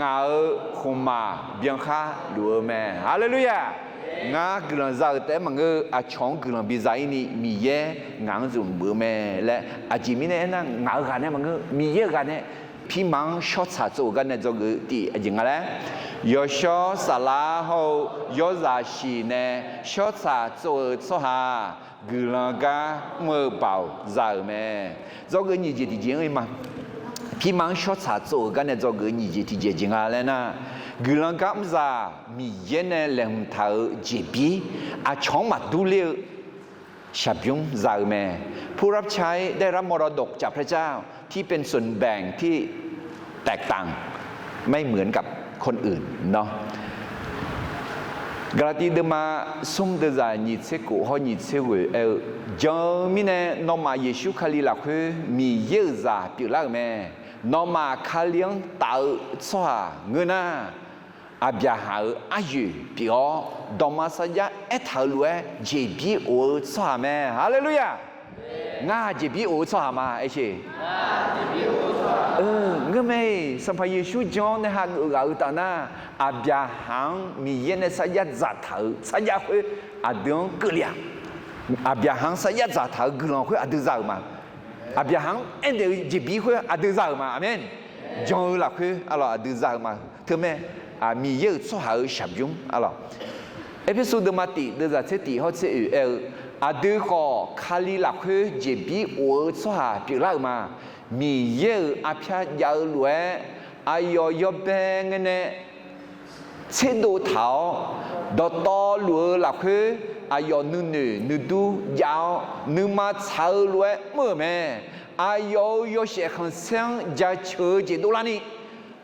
งาคุมาเบียงคาลัวเมฮาเลลูยางากลังจะแต่มันก็อาช่องกลังบิจัยนี่มีเยงางจุ่มเบื่อแม่และอาจิมิเนี่ยนั่งงากันเนี่ยมันก็มีเยกันเนี่ยพี่มังชอบชาโจกันเนี่ยจะก็ตีจริงอะไรยอชอสลาหูยอซาชีเนี่ยชอบชาโจโซฮากลังกาเมื่อเป่าใจแม่จะก็นี่จะที่จริงไหมพี่มังชอบชาโจกันเนี่ยจะก็นี่จะที่จริงอะไรนะกุลังกามซามีเย็นเล่มเท้าเจ็บีอาช่องมาดูเลี้ยชับยุงใจแม่ผู้รับใช้ได้รับมรดกจากพระเจ้าที่เป็นส่วนแบ่งที่แตกต่างไม่เหมือนกับคนอื่นเนาะกระติดมาสุ่มเดือดนิเซกุฮอนิเซเวจอมิเนนอมาเยซูคาลิลาคือมีเยอะซาปิลาแม่ nó mà khá liếng tạo xóa người na bia hảo ayu biểu đồng mà sao ya thảo lúa chỉ biết ở xóa mẹ hallelujah nga chỉ biết ở xóa mà ấy chứ người mày sao phải Giêsu John này hàng ở gạo ta na bia hàng mi yên này sao ya giả thảo sao ya phải đường cứ liang bia hàng sao ya giả thảo cứ lòng phải đường giả mà bia hàng anh đều chỉ biết phải đường giả mà amen John là phải đường giả mà thưa mẹ mi yêu số hảo sập dung alo episode mà tỷ đưa ra sẽ tỷ họ sẽ đưa họ khali là khơi chỉ biết ở số hảo bị lại mà mi yêu phía giáo lúa ayo yo beng này chế độ thảo đó to lúa là khơi ayo nữ du giáo nữ mà thảo lúa mưa mẹ ayo yo sẽ không sang gia chơi chế độ là ni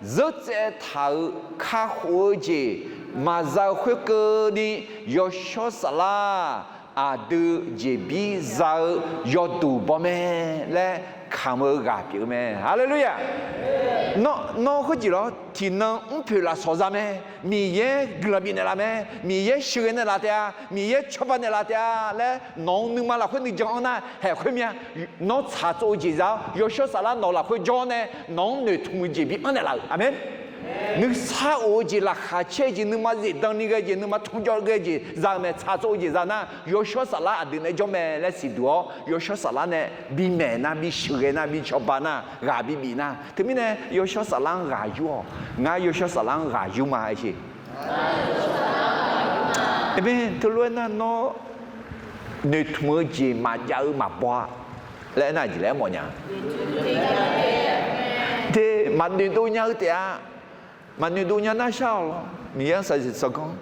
rất dễ thảo khá khổ gì mà giao khuyết cơ đi do số xa la đưa gì bí giao do tù bò mẹ lẽ cảm ơn gặp biểu mẹ hallelujah nó có gì đó thì nó không phải là số ra mẹ mi ye glabin là mẹ mi ye sườn là tia mi ye chop là tia lẽ nó nhưng mà là khuyết đi cho na hệ khuyết mẹ nó trả cho gì giáo do số xa la nó là khuyết cho nè nó người thùng gì bí anh là amen nước xa ô gì là khá chế gì nước mà gì đăng ní cái gì nước mà thông cho cái gì ra mẹ xa ô gì ra na yo số sa la đi này cho mẹ lấy xịt đũa yo số sa la này bị mẹ na bị sữa na bị chọc na gà bị na thế mình này yo số sa la gà yêu ngay yo số sa la gà yêu mà ai chứ thế mình thôi luôn na nó nơi thua gì mà giàu mà bỏ lẽ nào gì lẽ mọi nhà thế mà nơi tôi nhớ thì mà người tu nhân na sao lo, mình sẽ sử dụng,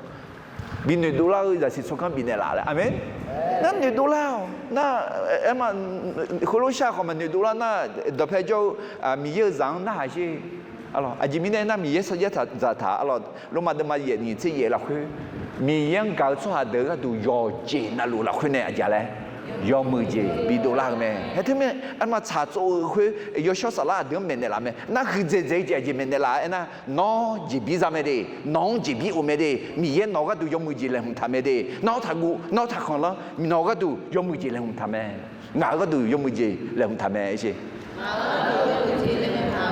bên người tu lao sẽ sử dụng bên này là, amen. Na người tu lao, na em mà khối xa của mình người tu lao na đợt phải cho mình rằng na hay gì, alo, chỉ mình này na mình sẽ giải thả, alo, lúc mà đâm mà gì thì sẽ gì là khối, mình搞出来的个都要钱那路là khối này à嘞。要么子比多拉咩？还他们俺们查做会有小啥啦？点没得啦咩？那很这没得啦，那孬几比啥没得？孬几比我没得？米也孬个都要么子来红他没得？孬他看了，孬个都要么子来红他没？哪个都要么子来红他没？是？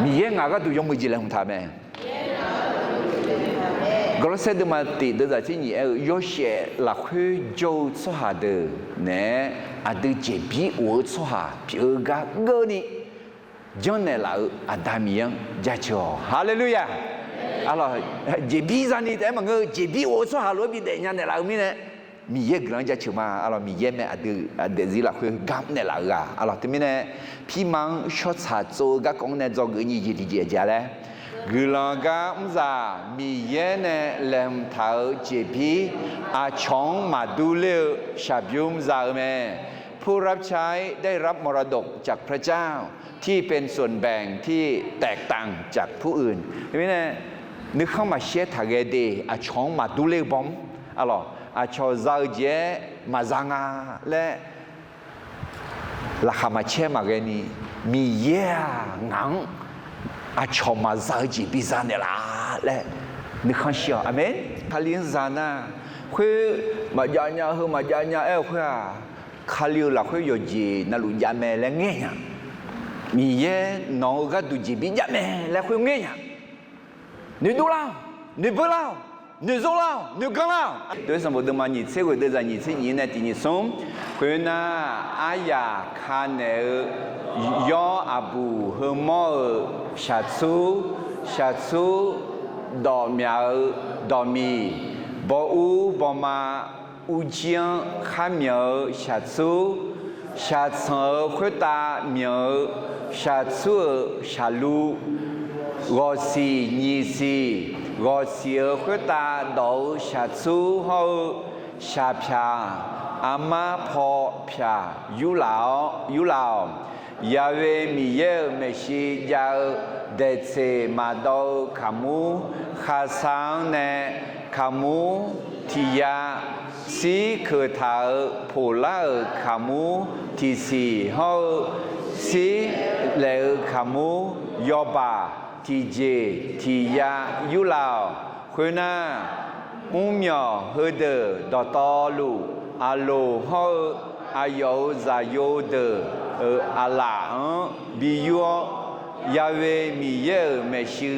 米也哪个都要么子来红他没？Kalau saya mati, dari sini Yoshe lakukan jauh sahaja, ne ada jebi uat sahaja, juga gani, jangan lalu ada yang jatuh. Hallelujah. Allah jebi zani, emang jebi uat sahaja lebih dari yang lalu ni ne, miye gelang jatuh mah, Allah miye me ada zilakukan gam ne lalu, Allah tu ni pimang shot satu, gak kong ne jauh ni jadi jalan. Gulangam za miyene lem thao jepi chong madule shabyum za me ผู้รับใช้ได้รับมรดกจากพระเจ้าที่เป็นส่วนแบ่งที่แตกต่างจากผู้อื่นเห็นไหมเนี่ยนึกเข้ามาเชื่อทางเดชองมาดูเลบอมอะไรชอซาเจมาจางาและราคามาเชื่อมาเกนี่มีเย่งังชอมาซาจีบิซานเนล่ะและนึกข้างเชียวอเมนคาลินซานะคือมาจานยาคือมาจานยาคือคาลิวละคือโยจีนั่นลุยาเมและเงี้ยมีเย่น้องก็ดูจีบิยาเมและคือเงี้ยนึกดูแล้วนึกเปล่านึกโซแล้วนึกกันแล้วด้วยสมบูรณ์มันยิ่งเสียกว่าเดิมยิ่งเสียยิ่งในที่นี้ส่งคือน่าอายาคาเนยออาบูเฮมอชาซูดอมีบอมาอูเจียงข้ามีชาซูขวดตามีชาซูชาลูกอซีนีซีกอซีขวดตาดอชาซูเฮาชาพาอามาพอพายูลาวยาเวมีเยเมชิยาเดเซมาโดขามูขาสังเนขามูทิยาสีเขทาโพลาขามูทีสีเฮาสีเลขามู ယောပါတီဂျေတီယာယူလာခွေနာဥမြောဟဒဒေါ်တော်လူအလိုဟောအယောဇာယိုဒအလာဘီယောယာဝေမီယေမရှိ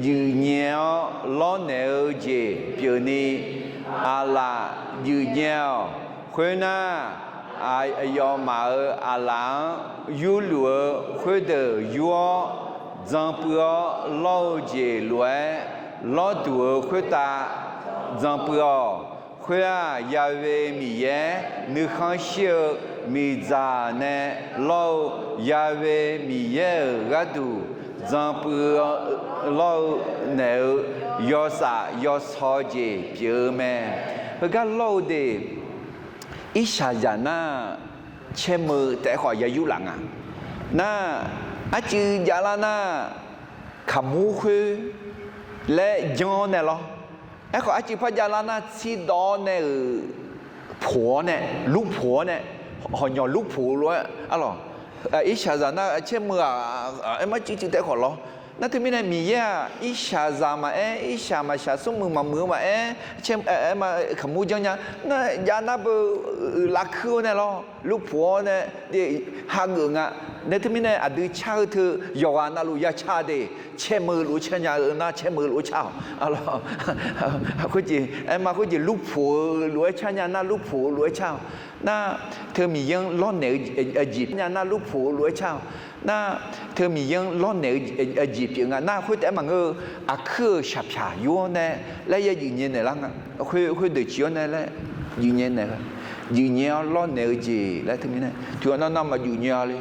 ယူညောလောနေဂျေပြနီအလာယူညောခွေနာအယောမာအလာယူလူခွေဒယောဇံပူလောဂျေလွယ်လောတူခွေတာဇံပူခွေယာဝေမီယေနှခန့်ရှိမီဇာနေလောယာဝေမီယေဂတူဇံပူလောနေယောစာယောစောဂျေပြေမဲဘကလောဒေဣရှာယာနာချေမတဲခေါ်ရယူလာငါနာအချီဂျာလာနာခမူခွေလေဂျွန်နေလောအဲ့ခေါ်အချီဖဂျာလာနာစီဒေါ်နေผัวเนี่ยลูกผัวเนี่ยหอยลูกผัวเลยอะหรออิชาซานะเช่นเมื่อไอ้มาจีแต่ขอร้องนั่นที่ไม่ได้มีแย่อิชาซามาอิชามาชาสุ่มมามือมาเช่นมาขมูจังยังนั่นยานาเบลักคือเนี่ยหรอลูกผัวเนี่ยที่หางเงินอ่ะนั่นที่ไม่ได้อดีตชาเธอยอนาลูยาชาเดเช่มือรู้เช่นยาน่าเช่มือรู้ชาอะหรอคุจีมาคุจีลูกผัวรู้เช่นยาน่าลูกผัวรู้ชาน่าเธอมียังล้อนเหนือจีบยาน่าลูกผัวรู้ชาน่าเธอมียังล้อนเหนือจีบอย่างน่าคุยแต่มันก็คือฉับฉายอยู่เนี่ยแล้วยังยืนยันเนี่ยล่ะคุยเดือดเชื้อเนี่ยแล้วยืนยันเนี่ยยืนยันล้อนเหนือจีแล้วทั้งนี้เนี่ยถือว่านั่นมายืนยันเลย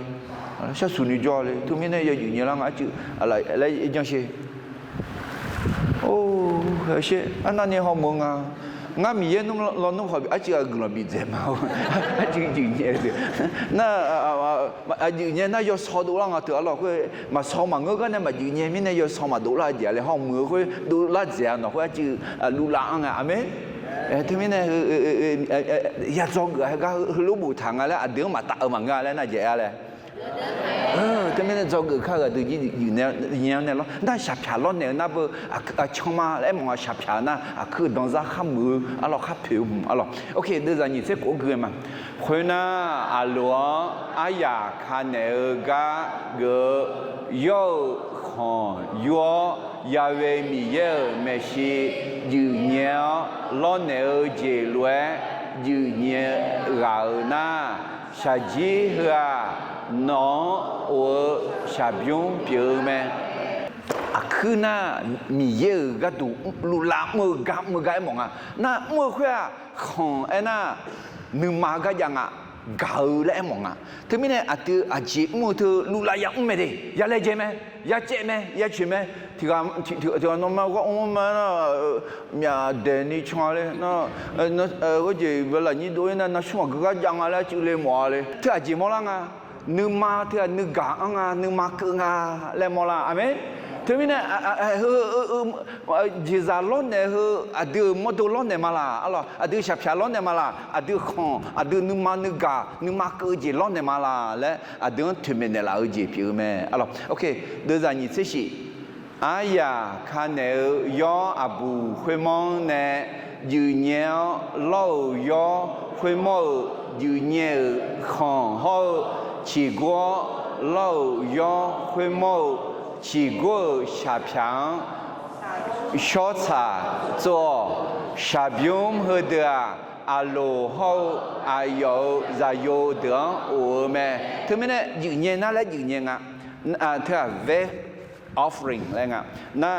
ชาสุนิจเลยทั้งนี้เนี่ยยังยืนยันแล้วงั้นจืออะไรยังเช่โอ้เช่อันนั้นเนี่ยฮอร์โมนอ่ะงั้นมีเยอะนุ่มร้อนนุ่มขอบอาจจะกลุ่มบิดเจ็บมาอาจจะยืนยันเลยน่ายืนยันน่ายอสอดูล่างอ่ะตัวเราคือมาสอมาเงือกเนี่ยมายืนยันมีเนี่ยยอสอมาดูล่าเดียเลยห้องมือคือดูล่าเดียเนาะคืออาจจะดูล่างอ่ะอเมที่มีเนี่ยอยากจองก็คือรู้บุตรทางอะไรเดี๋ยวมาตัดมาเงาแล้วน่าจะอะไรที่มีเนี่ยจองก็ข้าก็ดูอยู่เนี่ยแล้วน่าฉับฉาล้อนเนี่ยน่าเป็นช่องมาแล้วมองฉับฉาน่ะคือดองซ่าข้ามมือเราข้าผิวเราโอเคเดี๋ยวจะนี่เสกกูเกินมาคนน่ะอาหลวงอายาคาเนกาเกยอของยอยาเวมีเยไม่ใช่ยืนยันล้อนเนี่ยเจริญยืนยันเราหน้าชาจีเฮน้องชาบิยงเปียแม่คือน่ามีเยอะก็ดูลุลามือกับมือไก่มองอ่ะน่ามือคือของไอ้น่าหนึ่งมาก็ยังอ่ะเก่าแล้วมองอ่ะถึงไม่เนี่ยอาจีมือเธอลุลายังไม่ได้อยากเล่นเจไหมอยากเจ็บไหมอยากชิมไหมที่ว่าน้องมาก็มาเนาะมีเดนิชมาเลยเนาะก็จะเวลานี้ดูเนี่ยน่าช่วงก็ยังอะไรจุเลยมัวเลยเธออาจีมองละไงนึกมาเธอนึกกะอ่ะนึกมาเกิงอ่ะแล้วมองละอเมนถึงไม่เนี่ยจีซาล้อนเนี่ยอดีตมอดูล้อนเนี่ยมาละอะไรอดีตฉับฉาล้อนเนี่ยมาละอดีตของอดีตนึกมานึกกะนึกมาเกิงจีล้อนเนี่ยมาละและอดีตถึงไม่เนี่ยละจีผิวแม่อะไรโอเคเดี๋ยวจะนี่สิ อายาคาเนยออาบูคุยมองเนี่ยยืนยันเล่ายอคุยมองยืนยันของเขาชีกัวเล่ายอคุยมองชีกัวชาพิงชอชาจัวชาบิยมเฮเดียอาโลเขาอายอใจโยเดืองโอแม่ถึงไม่เนี่ยยืนยันนั่นแหละยืนยันอ่ะเธอเวoffering อะไรเงี้ยน่ะ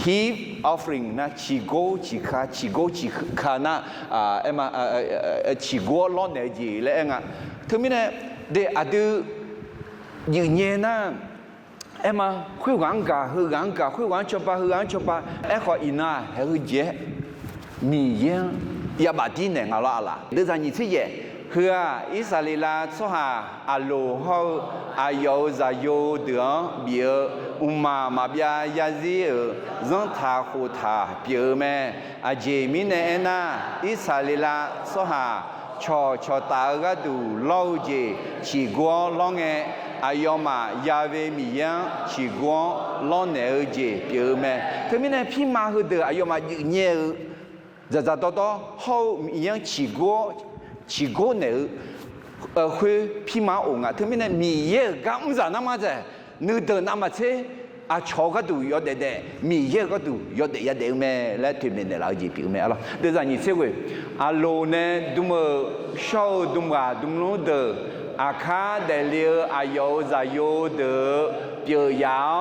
heap offering น่ะชีโกชีขาน่ะมาชีโกล้อนเนี่ยจีอะไรเงี้ยถึงมีเนี่ยเดี๋ยวอาดูยืนยันน่ะมาคุยกันคุยกันชอบขออิน่าเฮ้ยเจ้มีเยอะอย่าบาดที่เนี่ยเอาละเดี๋ยวจะนี่ที่เย่เพื่ออิสราเอลสหอาโลเขาอายุจะอยู่เดือนเบียอุมาเบียยาซีรังทาโคทาเบียแม่อาเจมิเนน่าอิสราเอลสหช ชอตาก็ดูเล่าเจชีกัวร้องเออายอมายาเวมียังชีกัวร้องเนอเจเปียวแม่ถึงมีเนี่ยพี่มาคือเดืออายอมมาเนี่ยจะต่อเขามียังชีกัวเนอคุยพี่มาองค์ถึงมีเนี่ยมีเยอะก็ไม่จะน้ำมาเจนึกเดินน้ำมาเชชอก็ดูยอดเด็ดมีเยอะก็ดูยอดเด็ดแม่และถึงเนี่ยเราจีบแม่อะไรเดี๋ยวจะนี่เชื่อว่าโลเนี่ยดูมือชอบดูมาดูนู้นเด้ออาคาเดลีอายอจะยอเด้อเปียยาว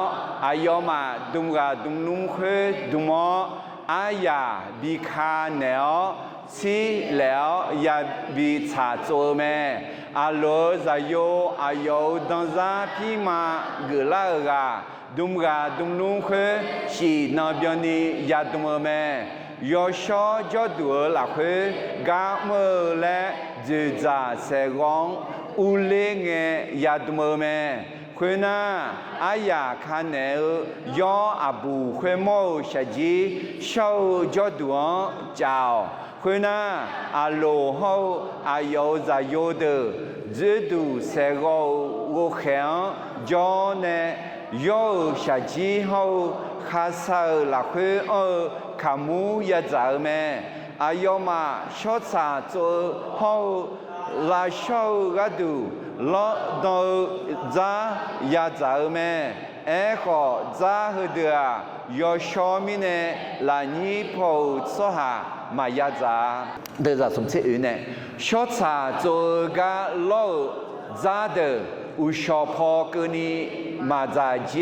อายอมาดูมาดูนู้นเคยดูมออายาบีคาเนลซีแล้วยาบีชาโจแม่โลจะยออายอดังซาพี่มาเกล้ากาดุมกาดุมนุ่งเคชีนาเบียนียาดุมแม่ยอชอจอดัวหลักเคกาเมและจืจาเสกองอุเลงยาดุมแม่คุณน่าอายาคันเนยออาบูเคโมชจีชาวจอดัวเจ้าคุณน่าโลฮาอายอจะยอเดจืดูเสกองวุเขียนจอเนยอชาจีเขาข้าศึกหลักขามูยาจาแม่อายอมาชดสาจูเขาลาชาวกัดูลอดจายาจาแม่ก็จาหเดียยอชอมิเนลานีพอสหมายาจาเดี๋ยวจะสมเด็จอื่นเนี่ยชดสาจูกัลอจาเดอุชอพอกนีมาจาเจ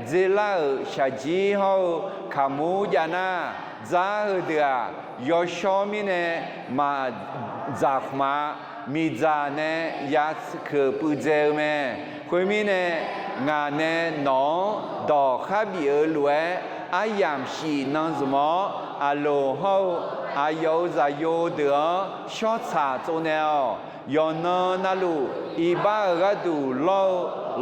เจลาชาจีเขาขามูยานาจาเดียยอชอมิเนมาจากมามีจาเนยัสคือปูเจเมคุยมีเนงานเนนอดอกข้าบีเอลวยอายามชีนังสมอโลเขาอายอจายอเดียชอชาโจเนลยอนนาลูอีบากาดู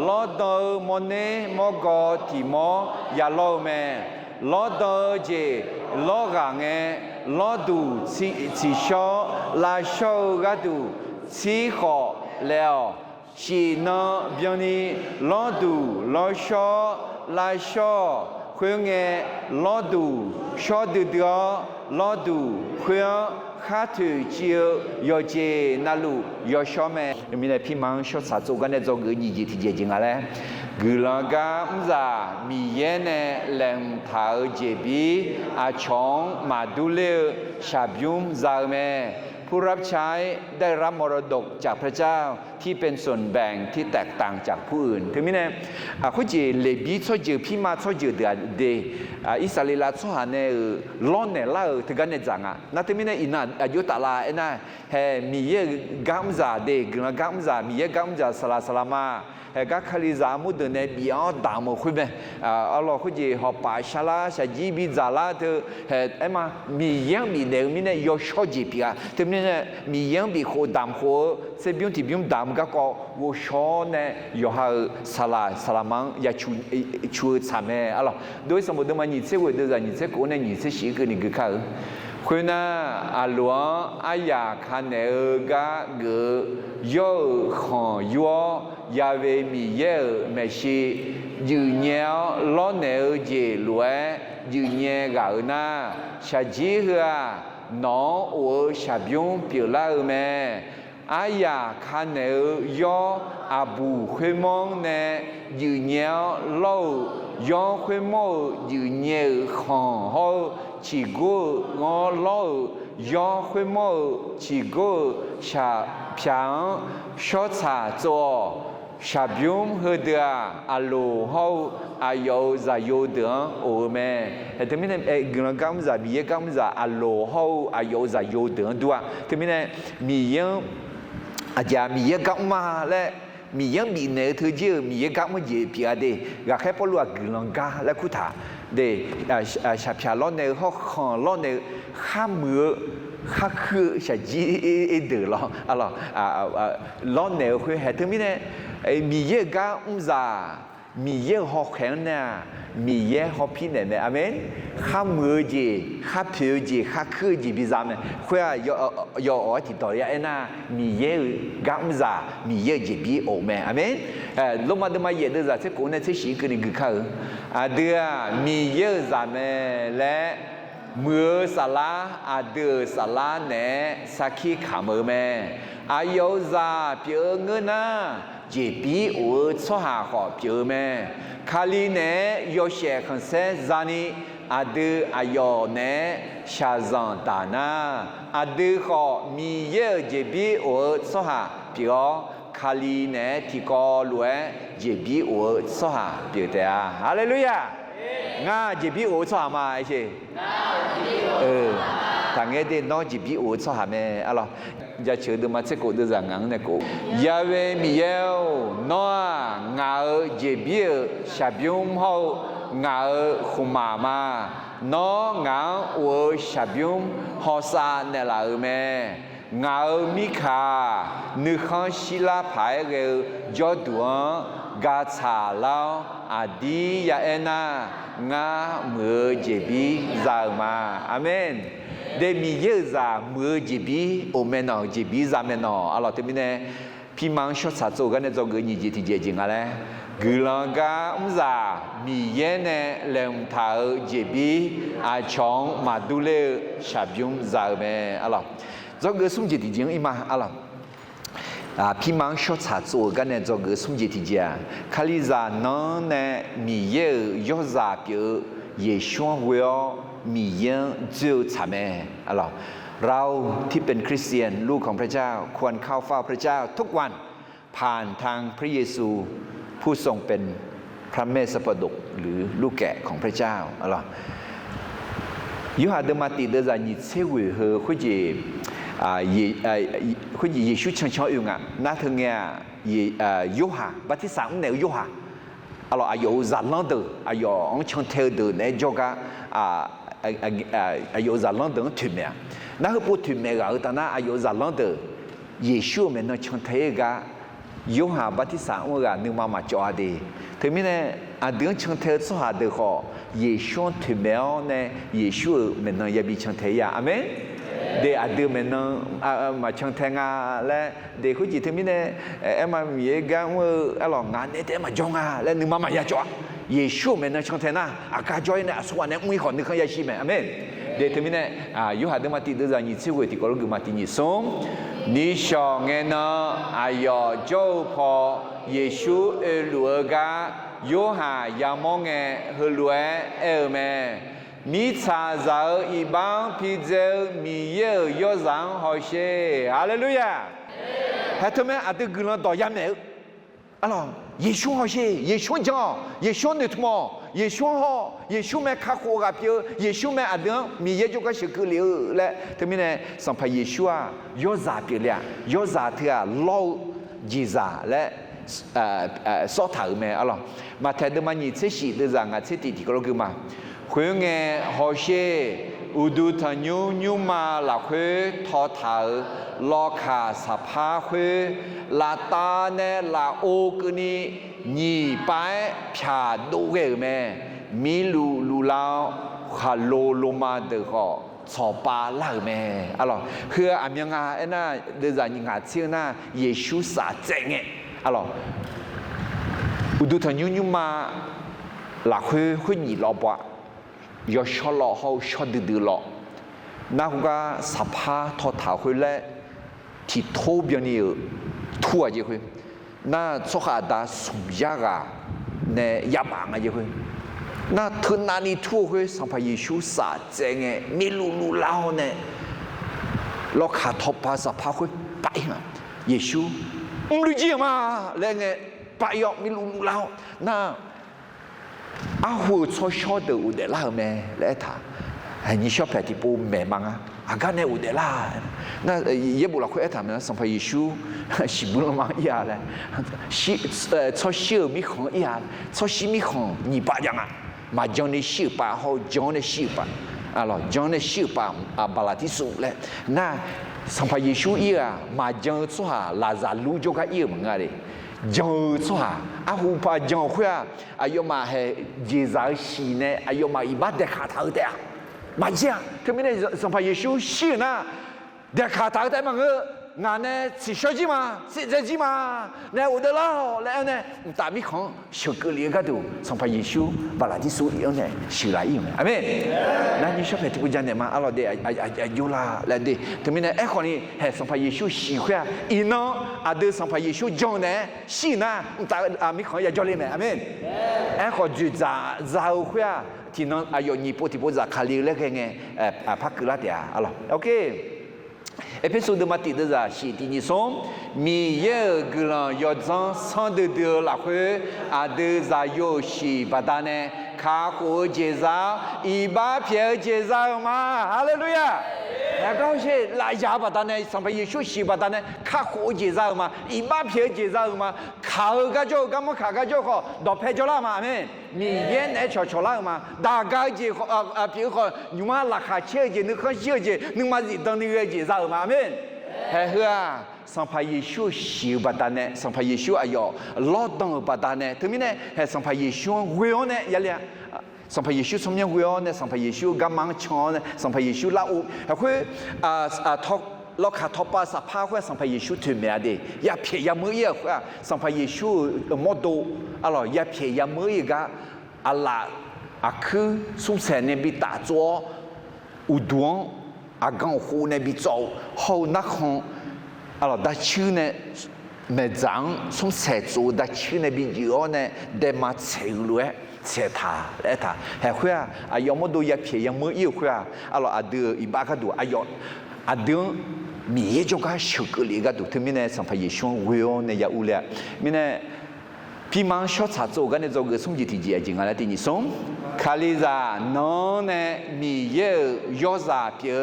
ลอดมอเนมอกอติมอยาลอแม่ลอดเจลอกางเงลอดูชิชอลาชอกาดูชิขอแล้วชีนาเบียนีลอดูลอชอลาชอคุยเงลอดูชอดูเดียลอดูคุยข้าถือเจียอเจนาลูยอชอแม่มีในพี่มังชดสาจูกันในจงเงินยี่ที่เจจริงอะไรกุลกามซามีเยเนแหลมทาเจบีอาชงมาดูเลชาบยุมซาแม่ผู้รับใช้ได้รับมรดกจากพระเจ้าที่เป็นส่วนแบ่งที่แตกต่างจากผู้อื่นถึงมิเนี่ยเขาจะเลบีช่วยเจอพี่มาช่วยเจอเดืออิสราเอลช่วยหาเนี่ยล้อนเนี่ยล่าถึงกันเนี่ยจังนั่นถึงมิเนี่ยอินาอายุตาลาเอ็นะเฮมีเยกัมซาเด็กกัมซามีเยกัมซาสลามาเฮก็คลิซามุดเนี่ยบีอันดามคุยไหมอัลลอฮ์เขาจะหอบปาชลาชาจีบิซาลาเธอเฮมามียังมีเนี่ยมีเนี่ยยอชอจีปีถึงเนี่ยมียังบีโคดามโคเซบิวที่บิวดามก็วชอเนี่ยยอฮาสลามังยาชูสามเนี่ยอัลลอฮ์โดยสมมติว่านี่เชื่อว่าเดี๋ยวนี่เชื่อคนเนี่ยนี่เชื่อสิ่งที่นี่ก็คือคุณน่ะอัลลอฮ์อายาคันเอก็เกยอขอยอยาเวมีเยอไม่ใช่ยืนเยล้อเนอเจลวยยืนเยก่าน่าชาจีเหือน้องโอชาบิวเปียลาแม่อายาคันเนอยออาบูเขมองเนยืนเยล้อยอเขมอยืนเยของเขาชีกูงอล้อยอเขมอชีกูชาเพียงชดสาจอชาบิวเฮเดียอาโลเขาอายอจายอเดียโอแม่แต่ที่มีเนี่ยกำลังกำจัดมีกำจัดอาโลเขาอายอจายอเดียด้วยที่มีเนี่ยมียังอาจจะมีกำมาและมียังมีเนื้อถือเยอะมีกำมาเยอะเพียเดอยากให้พวกเรากำลังกาและคุถาเดชาพิอาล้อเนื้อเขาขอล้อเนื้อข้ามมือข้าคือชาจีเดือดร้อนล้อเนื้อคือเหตุที่มีเนี่ยมีเยอะกำจัด มีเยอะหอกแข็งเนี่ยมีเยอะหอกพี่เนี่ยอเมนข้ามือจีข้าผิวจีข้าคือจีพิจารณาคุยยอที่ต่อยาน่ะมีเยอะกัมซามีเยอะจีบีโอเมอเมนลงมาดูมาเยอะด้วยจ้ะเจ้าคนเนี่ยเจ้าสิ่งคือนี่คือเขาเดือมีเยอะจ้ะแม่และมือสลาเดือสลาเนี่ยสักขีขามือแม่อายุจ้ะเพียงเงินนะเจ็บปีโอ้ชอบหาขอเพียวแม่คาลีเน่ยอเช่คนเซจานีดูอายอเน่ชาซันตานาดูขอมีเยอะเจ็บปีโอ้ชอบหาเพียวคาลีเน่ที่กอลวยเจ็บปีโอ้ชอบหาเพียวเดียฮาเลลูยาง่าเจ็บปีโอ้ชอบหามาไอ้เช่ทางเงี้ยเด็กน้องจีบีโอชอบหาแม่อะไรอย่าเชื่อดูมาเช็คกูดูจากงั้นเนี่ยกูยาเวมีเยลน้องงาจีบีชาบิวมเขางาขุมามาน้องงาอวชาบิวมฮอซาเนี่ยละแม่งามิคานึกขันศิลาภายเรือจอดวงกาชาลาวอดียาเอ็น่างาเมื่อจีบีจามาอาเมนเดมีเยอะจ้ามือจีบีโอเมนอจีบีจ้าเมนออะไรที่มีเนี่ยพี่มังชดสัตว์โจกันเนี่ยจะเกิดยี่จีที่เจริงอะไรกุลังกาจ้ามีเยเนี่ยเล่มท้าจีบีอาชงมาดูเลชาบิวมจ้าเมอะไรจะเกิดสุ่มจีที่จริงอีมาอะไรพี่มังชดสัตว์โจกันเนี่ยจะเกิดสุ่มจีที่เจริญคาลิจานั่นเนี่ยมีเยอะยอดจ้าเปียเยช่วงเวลมีเยอะเจ้าชาแม่เราที่เป็นคริสเตียนลูกของพระเจ้าควรเข้าเฝ้าพระเจ้าทุกวันผ่านทางพระเยซูผู้ทรงเป็นพระเมสสปดกหรือลูกแกะของพระเจ้ายูฮาเดมาติเดจานิเซวิเฮคุจิคุจิเยซูชังชออยู่อ่ะน่าถึงเนี่ยยูฮาบัติสามเนี่ยยูฮาอายุจานลังเดออายุองค์ชังเทอเดอเนี่ยจงกอายุจานลังเดอถึงเนี่ยนั่นคือพูดถึงเมื่อแต่น่าอายุจานลังเดอเยซูเมื่อชังเทกะยูฮาบัติสามว่านึกมาจ่อดีถึงมีเนี่ยเดือนชังเทอสหาเดอขอเยซูถึงเมื่อเนี่ยเยซูเมื่อยาบิชังเทียอาเมนเดอเดือนเมื่อมาชังเทงาและเด็กคนจีถึงมีเนี่ยมามีกันว่าหลงงานเนี่ยแต่มาจงและนึกมาอยากจ่อเยซูเมื่อชังเทน่าอากาศจ่อยเนี่ยสวรรค์เนี่ยไม่ขอนึกขยายชีแม่อาเมนเดี๋ยวถึงมีเนี่ยยูฮาเดมาติเดจานิซิเวติกอลกุมาตินิสงนิชองเงินอายอโจพอเยซูลัวกายูฮายามองเงฮลัวเมมิชาซาอีบังพิเจมีเยยอซังฮอเช่ฮาเลลูยาให้ทำไมอาจจะกลัวต่อยามเนี่ยอะไรเยซูฮอเช่เยซูจ้าเยซูนึกมอเยซูฮอเยซูแม่ข้าโคกับเพียวเยซูแม่อาจจะมีเยจูก็เชื่อคือเลี้ยวและทำไมเนี่ยสัมภาเยซูอ่ะยอซาเปียเลยยอซาเถื่อล้อจีซาและสอดถ่ายแม่อะไรมาแทนเดิมมันยิ่งเสียชีวิตจังอ่ะเสียทีก็รู้คือมาคุยงฮอเช่อุดุทันยูมาหลักคุยทอถ่ายลอขาสภาคุยลาตาเนลาโอกนี่ยี่ไปผาดูเกแม่มีลูลาวขาโลมาเด็กก็สอบปลาล่าแม่อะไรคืออันยังไงน่ะเดี๋ยวจะยังไงเชื่อน่ะเยซูสาเจงอะไรอุดุทันยูมาหลักคุยยี่ลอบะยอชอลอเขาชอดื้อลอนักก็สภาทอถ่ายคุยแล้วที่ทูบยันนี่ทั่วเยอะคุยน่าสุขาดาสมยากะเนี่ยยาบังอะเยอะคุยน่าทุนนานี่ทั่วคุยสัมภาเยซูสาเจงมีลูลาวเนี่ยเราขาดทบภาษาพาคุยไปมาเยซูไม่รู้จีมาแล้วไงไปยอกมีลูลาวน่าอาหูชอบชอบเดืออุเดล่าแม่และท่าไอ้นี่ชอบแผลที่ปูแม่มังอ่ะอาการเนี่ยอุเดล่าน่าเย็บบุหรี่คุยไอ้ท่ามันสัมภาระชูชิบุลมังอีอะไรชิชอบชิมีของอีอะไรชอบชิมีของนี่ป้าจังอ่ะมาจงในชิป้าเขาจงในชิป้าอะไรจงในชิป้าบาลาติสุเลยน่าสัมภาระชูอีอ่ะมาจงชัวลาซาลูจงก็อีเหมือนกันเลย จงสว่าอาหูปาจงขวาอายุมาให้เจสาสีเนี่ยอายุมาอิบาเดขาทางเดียมาเจ้าที่ไม่ได้สัมภาระเยซูสีนะเดขาทางเดียมันก็งานเนี่ยสิชจีมาสิเจจีมาเนี่ยอุดละแล้วเนี่ยตามีของชกเลียก็ดูสัมภาระเยซูบาลาที่สุดอย่างเนี่ยสิไรอย่างเนี่ยอาเมนนั่นยิ่งชอบให้ทุกคนเนี่ยมาอัลลอฮ์เดอายุละแล้วเดที่ไม่ได้คนนี้ให้สัมภาระเยซูสีขวาอีน้องเดสัมภาระเยซูจงเนี่ยสีนะตามีของอย่าจอเลยไหมอาเมนคนจุดจ้าขวาที่น้องอายุญี่ปุ่นที่พูดจากคาลิเลกไงพักกุลาเดียอัลลอฮ์โอเคEpisode mati de za shi ti ni som mi ye glan yo zan san de la khwe a de za yo shi badane kha ko je za i ba phye je za ma hallelujah 那高些来家把单呢，上班也休息把单呢，卡火节奏嘛，一把片节奏嘛，卡个就咁么卡个就好，到拍着了嘛，没？你演来瞧瞧了嘛，大概就比如说你妈拉下车节，你看小节，你妈是当那个节奏嘛，没？还好啊。上班也休息把单呢，上班也休哎哟，劳动把单呢，对面呢还上班也休会员呢也了。สัมภาระเยซูสมยังวิโอเนี่ยสัมภาระเยซูกำมังชอนเนี่ยสัมภาระเยซูลาอุแล้วคือทอกล็อกขาทอปาสภาพว่าสัมภาระเยซูถึงแม้เดียาเพียยามือเยอะว่าสัมภาระเยซูโมโดอะไรยาเพียยามือเยอะอะไรคือสุเสนเนี่ยบิตาจัวอุดวงกังหูเนี่ยบิจ่อเขานักของอะไรดัชชื่อเนี่ยแม่จังสุเสนจัวดัชชื่อเนี่ยบิจิโอเนี่ยเดมาเชลุเอเสถาและถาแห่ขวาอายอมดูยาเพียยังมืออิ่วขวาอะไรอดีอีบ้าก็ดูอายอดีมีเยอะก็ชุกลีก็ดูถึงมีเนี่ยสัมภาระช่วงวิโอเนี่ยยาอุเล่มีเนี่ยพี่มังชอบชัดโจกันเนี่ยโจก็สมจิตจีจริงอะไรที่นี่สมคาลิซาน้องเนี่ยมีเยอะยอซาเปีย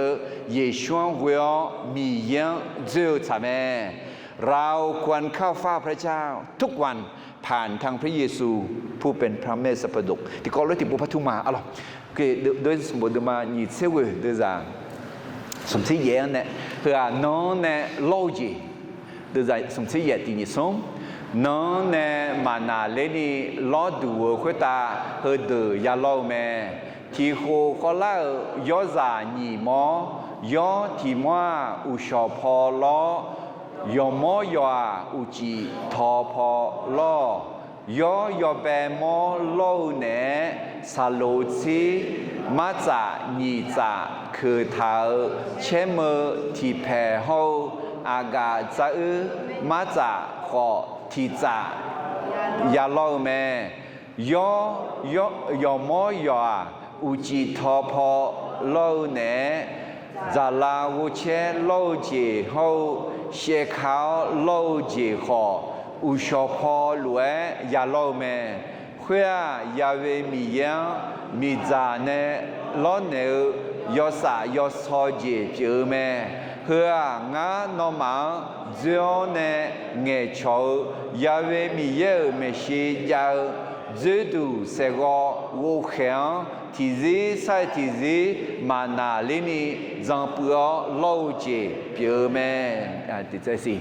เยช่วงวิโอมียังเจอทำไมเราควรเข้าเฝ้าพระเจ้าทุกวันผ่านทางพระเยซูผู้เป็นพระเมสสปดกที่ก็เลยที่บุพทุมาอ๋อคือโดยสมบูรณ์มาหยิบเสวยโดยจากสมศรีเย่เนี่ยเพื่อน้องเนี่ยโลจีโดยจากสมศรีเย่ที่นิสมน้องเนี่ยมานาเลนีลอดูขวตาเฮเดยาโลเมที่โคก็เล่ายอซานีมอยอที่มัวอุชอพอลอยอมอยออุจิทอพอลอยอเปมอโลเนซาโลซีมาจานีจาคือเท้าเชมที่แผ่เฮาอากาจะมาจาขอที่จายาโลเมยอมอยออุจิทอพอโลเนจาลาวุเชโลจีเฮาเชขาวโลจีขออุชอพอลวยยาโลเมขวายาเวมียังมีจาเนลอเนยอสายอสอจีเจอเมเพื่องานอมังเจอเนเงชอยาเวมีเยเมชียาจะดูเสกวูเขียงที่ซีใส่ที่ซีมานาลินีจังเปื่อโลเจเปียเมที่ใจสิ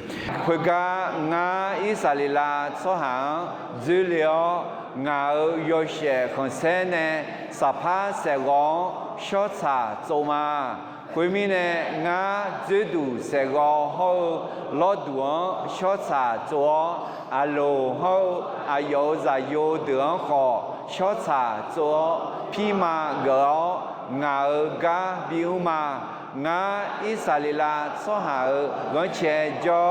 คุยกันงาอิสราเอลสหางจุเลียงาโยเชของเซเนสภาเสกชอชาโจมาคุยมีเนงาจะดูเสกเขาลอดวงชอชาโจอาโลเขาอายุจะโยเดือนเขาชอชาโจพี่มาเกางากาบิวมางาอิสราเอลสหายวันเชจอ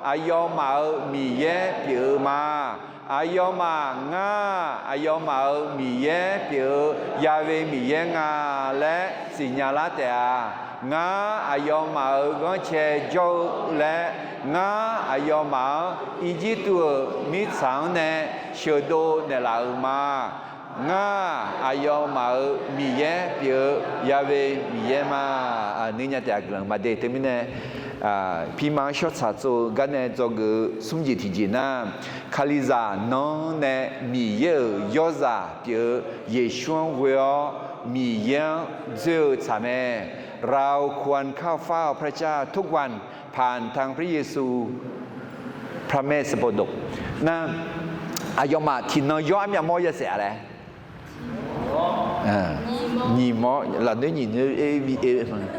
อายุมามีเยบิวมาอายอมางาอายอมามีเยเปียยาเวมีเยงาและสิญญาลาเตงาอายอมาก็เชโจและงาอายอมาอีจิตัวมิสังเนเชโดเนลามางาอายอมามีเยเปียยาเวมีเยมานี่เนี่ยแต่กลางมาเดตมิเนพี่มังชดสะโจกันเนี่ยจงสมจิตจีน่าคาลิซาน้องเนี่ยมีเยอะยอซาเปียเยชวงเวอมีเยอะเจอทำไมเราควรเข้าเฝ้าพระเจ้าทุกวันผ่านทางพระเยซูพระเมสสปดก นะอายมาที่น้อยย้อนมีมอจะเสียอะไรညီမောလာနေညီနေအေဘီအေ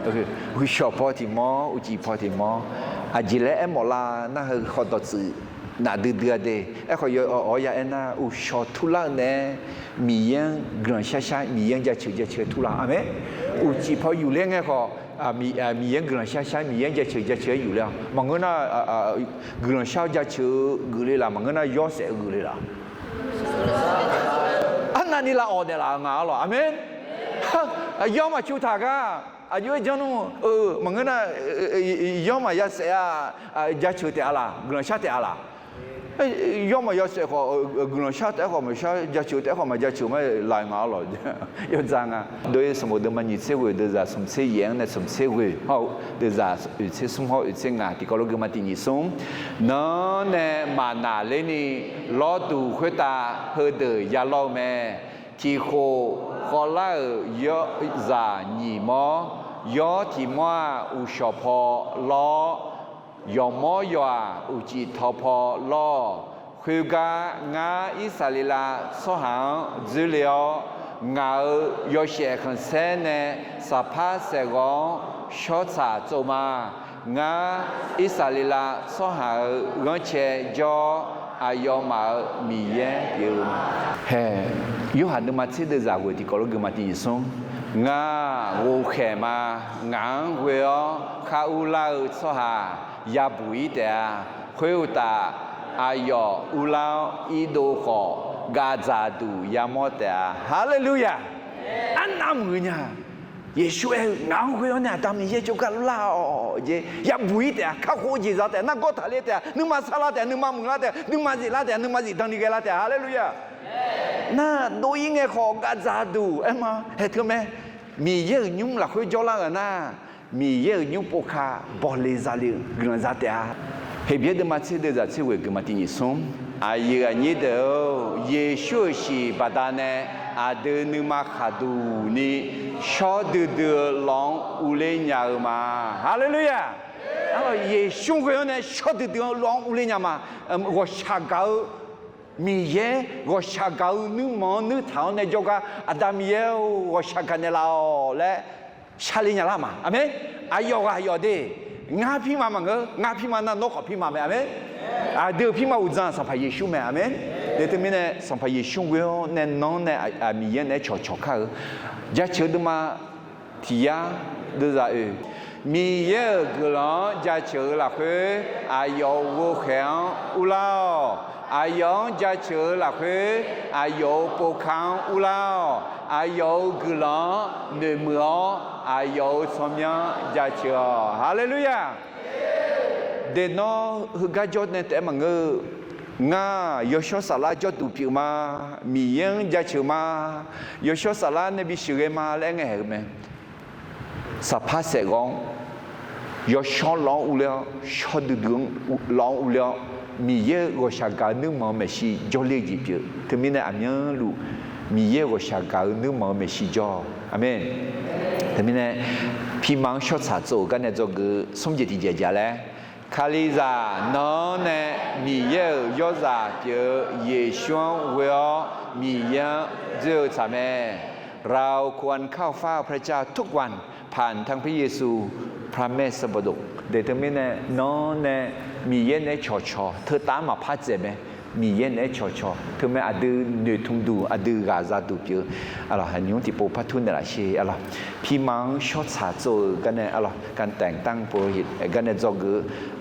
โอเคဝီရှော့ပေါ်တီမောဥជីပေါ်တီမောအဂျီလဲအမောလာနာခေါ်တော့စီနာဒဒတဲ့အခုရောရအနာဥရှော့ထူလာနဲ့မီယန်ဂရန်ရှာရှာမီယန်ကြချထူလာအမေဥជីပေါ်ယူလဲငဲခေါ်မီယန်ဂရန်ရှာရှာမီယန်ကြချယူလဲမငနာဂရန်ရှာကြချဂူလေလာမငနာရောစေဂူလေလာอันนี้ละออเดล่างาหรออาเมนย่อมาชูทากาอายุจันมึงน่ะย่อมายาเสียยาชูเตอะไรกลุ่มชาติอะไรย่อมายาเสียก็กลุ่มชาติก็ไม่ใช่ยาชูเตก็ไม่ยาชูไม่ลายงาหรอกยอดจังอ่ะโดยสมมติมันยิ่งเสียเวเดี๋ยวจะสมเสียยังเนี่ยสมเสียเวเขาเดี๋ยวจะเสียสมเขาเสียงานที่เขาลูกมันที่ยิ่งสมนั่นเนี่ยมาหนาเลยนี่ล้อดูขึ้นตาเพื่อเดี๋ยวยาล้อแม่ที่โคขอเล่ายอจาหนีมอยอที่มัวอุชพอล้อยอมอยออุจิทพอล้อคือกางาอิสราเอลสหังจุเลียวงายอเชคันเซเนสภาเสกองชดสาโจมางาอิสราเอลสหังเงเชจออายอมามีเยยืมเฮยูหันมาที่เดจากเวทีก็รู้กันมาที่ยิ่งงาโวเขมางางเวอข้าอุลาสหายาบุยเดียเขวตาอายออุลาอิโดขอกาซาดูยามอเดียฮาเลลูยาอันน้ำมือเนี่ย耶稣งางเวอเนี่ยตามนี้เยซูกันล่าเยาบุยเดียข้าโคจิซาเดียนักก็ทะเลเดียนึกมาซาลาเดียนึกมามุงลาเดียนึกมาจิลาเดียนึกมาจิตังนิเกลาเดียฮาเลลูยาน่าโดยยังไงของกาซาดูเอ็มเห็นไหมมีเยอะยุ่งหลักคุยจอละกันนะมีเยอะยุ่งปกคาบอลเลซาลีกลันซาเตียเฮียเดมาเชเดซาเชเวกมาตินิสมอายุอันนี้เดียวเยซูชีบัดานอาเดนึมาขาดูนี่ชอดือลองอุเลญามาฮาเลลูยาเยซูคนนี้ชอดือลองอุเลญามา我ชาเกามีเย我ชาเกานึมอนึเท่าในจกอาดามเย我ชากันเนลาและชาลิญาลามาอเมนอายอกายอเดงาพี่มามังงาพี่มานั่นนกพี่มาไหมอเมนเดี๋ยวพี่มาอุจจาสัมภาเยซูไหมอเมนเดี๋ยวนี้เนี่ยสัมภาเยซูเวลเนี่ยน้องเนี่ยมีเยเนี่ยชอข้าจะเชื่อดูมาที่ยาดูจะมีเยกลังจะเชื่อละคืออายอวัวแข็งอุลาอายองจะเชื่อละคืออายอปกขังอุลาอายอกลังเนื้อมืออายอสมยังจะเชื่อฮาเลลูยาเดนอฮึกาจดเนี่ยแต่มังงายโชสาลาจดดูผิวมามียังจะเชื่อมายโชสาลาเนี่ยบิชื่อมาแล้วไงเหรอไหมสภาพเสกองยโชลองอุเลชอดดึงลองอุเลมีเยอะกว่าชาการนึกมองไม่ชีจอเลี้ยจีบถึงมีในอันยังรู้มีเยอะกว่าชาการนึกมองไม่ชีจออาเมนถึงมีในพี่มังชดสาโจกันเนี่ยจะคือสมเด็จที่เจ้าแล้วคาลิซาน้องเนี่ยมีเยอะยอซาเปียเยชวงเวอมีเยอะเจ้าสามแม่เราควรเข้าเฝ้าพระเจ้าทุกวันผ่านทางพระเยซูพระแม่สมบูรณ์เดี๋ยวนี้เนี่ยน้องเนี่ยมีเย็นในชอเธอตามมาพัดเจ็บไหมมีเย็นในชอเธอไม่อาดูเนื้อทุ่งดูอาดูกาซาดูเปียอะไรหันยงที่ปูพัดทุนอะไรเชี่ยอะไรพี่มังชดสาโจกันเนี่ยอะไรการแต่งตั้งปุโรหิตกันเนี่ยจงคือ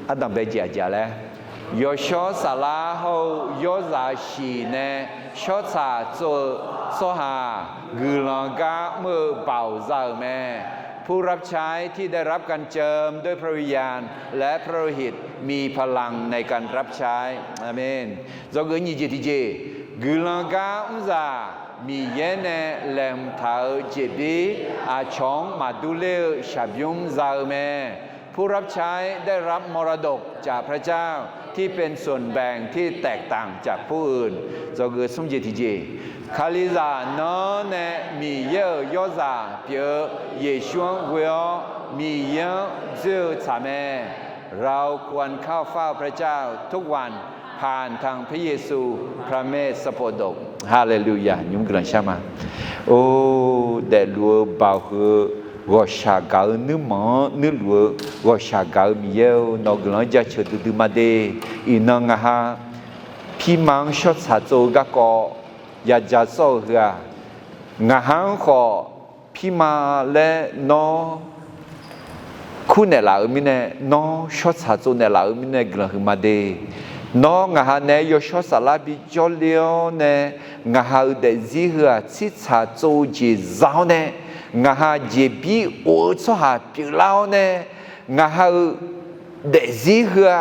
อันดับเบจิอาจารย์แล้วยอชอสาลาเฮายอซาชีเนี่ยชดสาโจสหากุลังกาเมื่อเป่าเจ้าแม่ผู้รับใช้ที่ได้รับการเจิมด้วยพระวิญญาณและพระโลหิตมีพลังในการรับใช้อาเมนจงเกิดยิ่งจิตเจกุลังกาอุซามีเยเนเลมเท้าเจบีอาชงมาดูเลชาบยุมซาเมผู้รับใช้ได้รับมรดกจากพระเจ้าที่เป็นส่วนแบ่งที่แตกต่างจากผู้อื่นจงเกิดสมเจติเจคาลิซาโนเนมีเยอะยอซาเปียเยชวงเวอมีเยอะเจ้าสามแม่เราควรเข้าเฝ้าพระเจ้าทุกวันผ ผ่านทางพระเยซูพระเมสสโปดกฮาเลลูยายุ่งกลังใช่ไหมโอ้เดลัวบ่าวเหอชาเกานึหมอนึลัวเหอชาเกามีเยวนอกหลังจะเชิดดูมาเดอีนังฮะพี่มังชดสะโจกะก็อยากจะโซ่เหืองาหังขอพี่มาและน้อคู่เนี่ยเราไม่เนี่ยน้อชดสะโจเนี่ยเราไม่เนี่ยกลังมาเดน้องาเนี่ยยชดสลับบิจอลียวเนี่ยงาเดซิเหือชิดสะโจจีเจ้าเนี่ยงาเจบีโอชหาปิลาวเนี่ยงาเดซิเหือ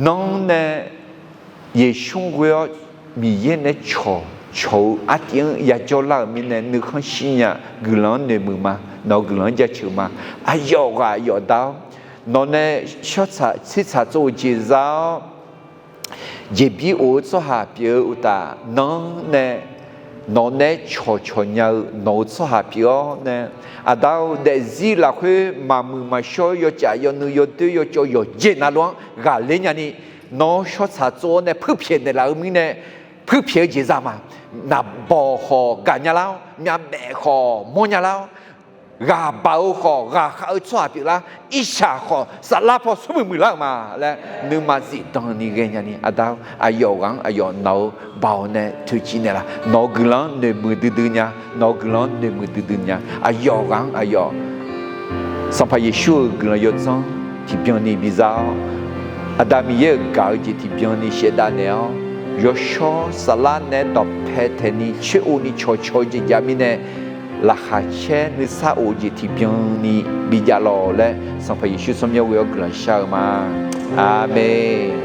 น้องเนี่ย也生活มีเย็นเนี่ยโชอาทิตย์อยากจะเล่ามีเนี่ยนึกข้างสิ่งเนี่ยกลังเนี่ยมือมาเรากลังจะเชื่อมาอายอกายอดาวน้องเนี่ยชดสะชิดสะโจจีเจ้าเจ็บบีโอชหาปิลอุตาน้องเนี่ยน้องเนี่ยโชเนี่ยน้องชหาปิลเนี่ยอาดาวเดซิลาคุยมามือมาช่วยยอจ่ายยอนุยอตุยอจอยอเจน่าล้วนกาเลญานี่น้องชดสะโจเนี่ยผู้เพียรในเรามีเนี่ยผู้เพียรจีจามานับบ่อขอกันยาแล้วนับแบกขอมอยาแล้วกาเบาขอกาเขาชอบปีละอิชาขอสลับพอสมือละมาและนึกมาสิตอนนี้เงี้ยนี่อาดาวอายอกังอายอน้องเบาเนี่ยทุจีเนี่ยละน้องกลังเนี่ยมือดื้อเนี่ยน้องกลังเนี่ยมือดื้อเนี่ยอายอกังอายอสัมภาระชูกลังยศซังที่เปียนี่บิซาอาดามีเยอะกาจิที่เปียนี่เชดาเนี่ยยศสลาเนี่ยตบเพเทนี่เชื่ออุนิโชจิยามิเนี่ยละหาเชนิสาอุจิที่เปียนี่บิจาโลและสัมภาระชูสมยาวกลังชามาอาเมน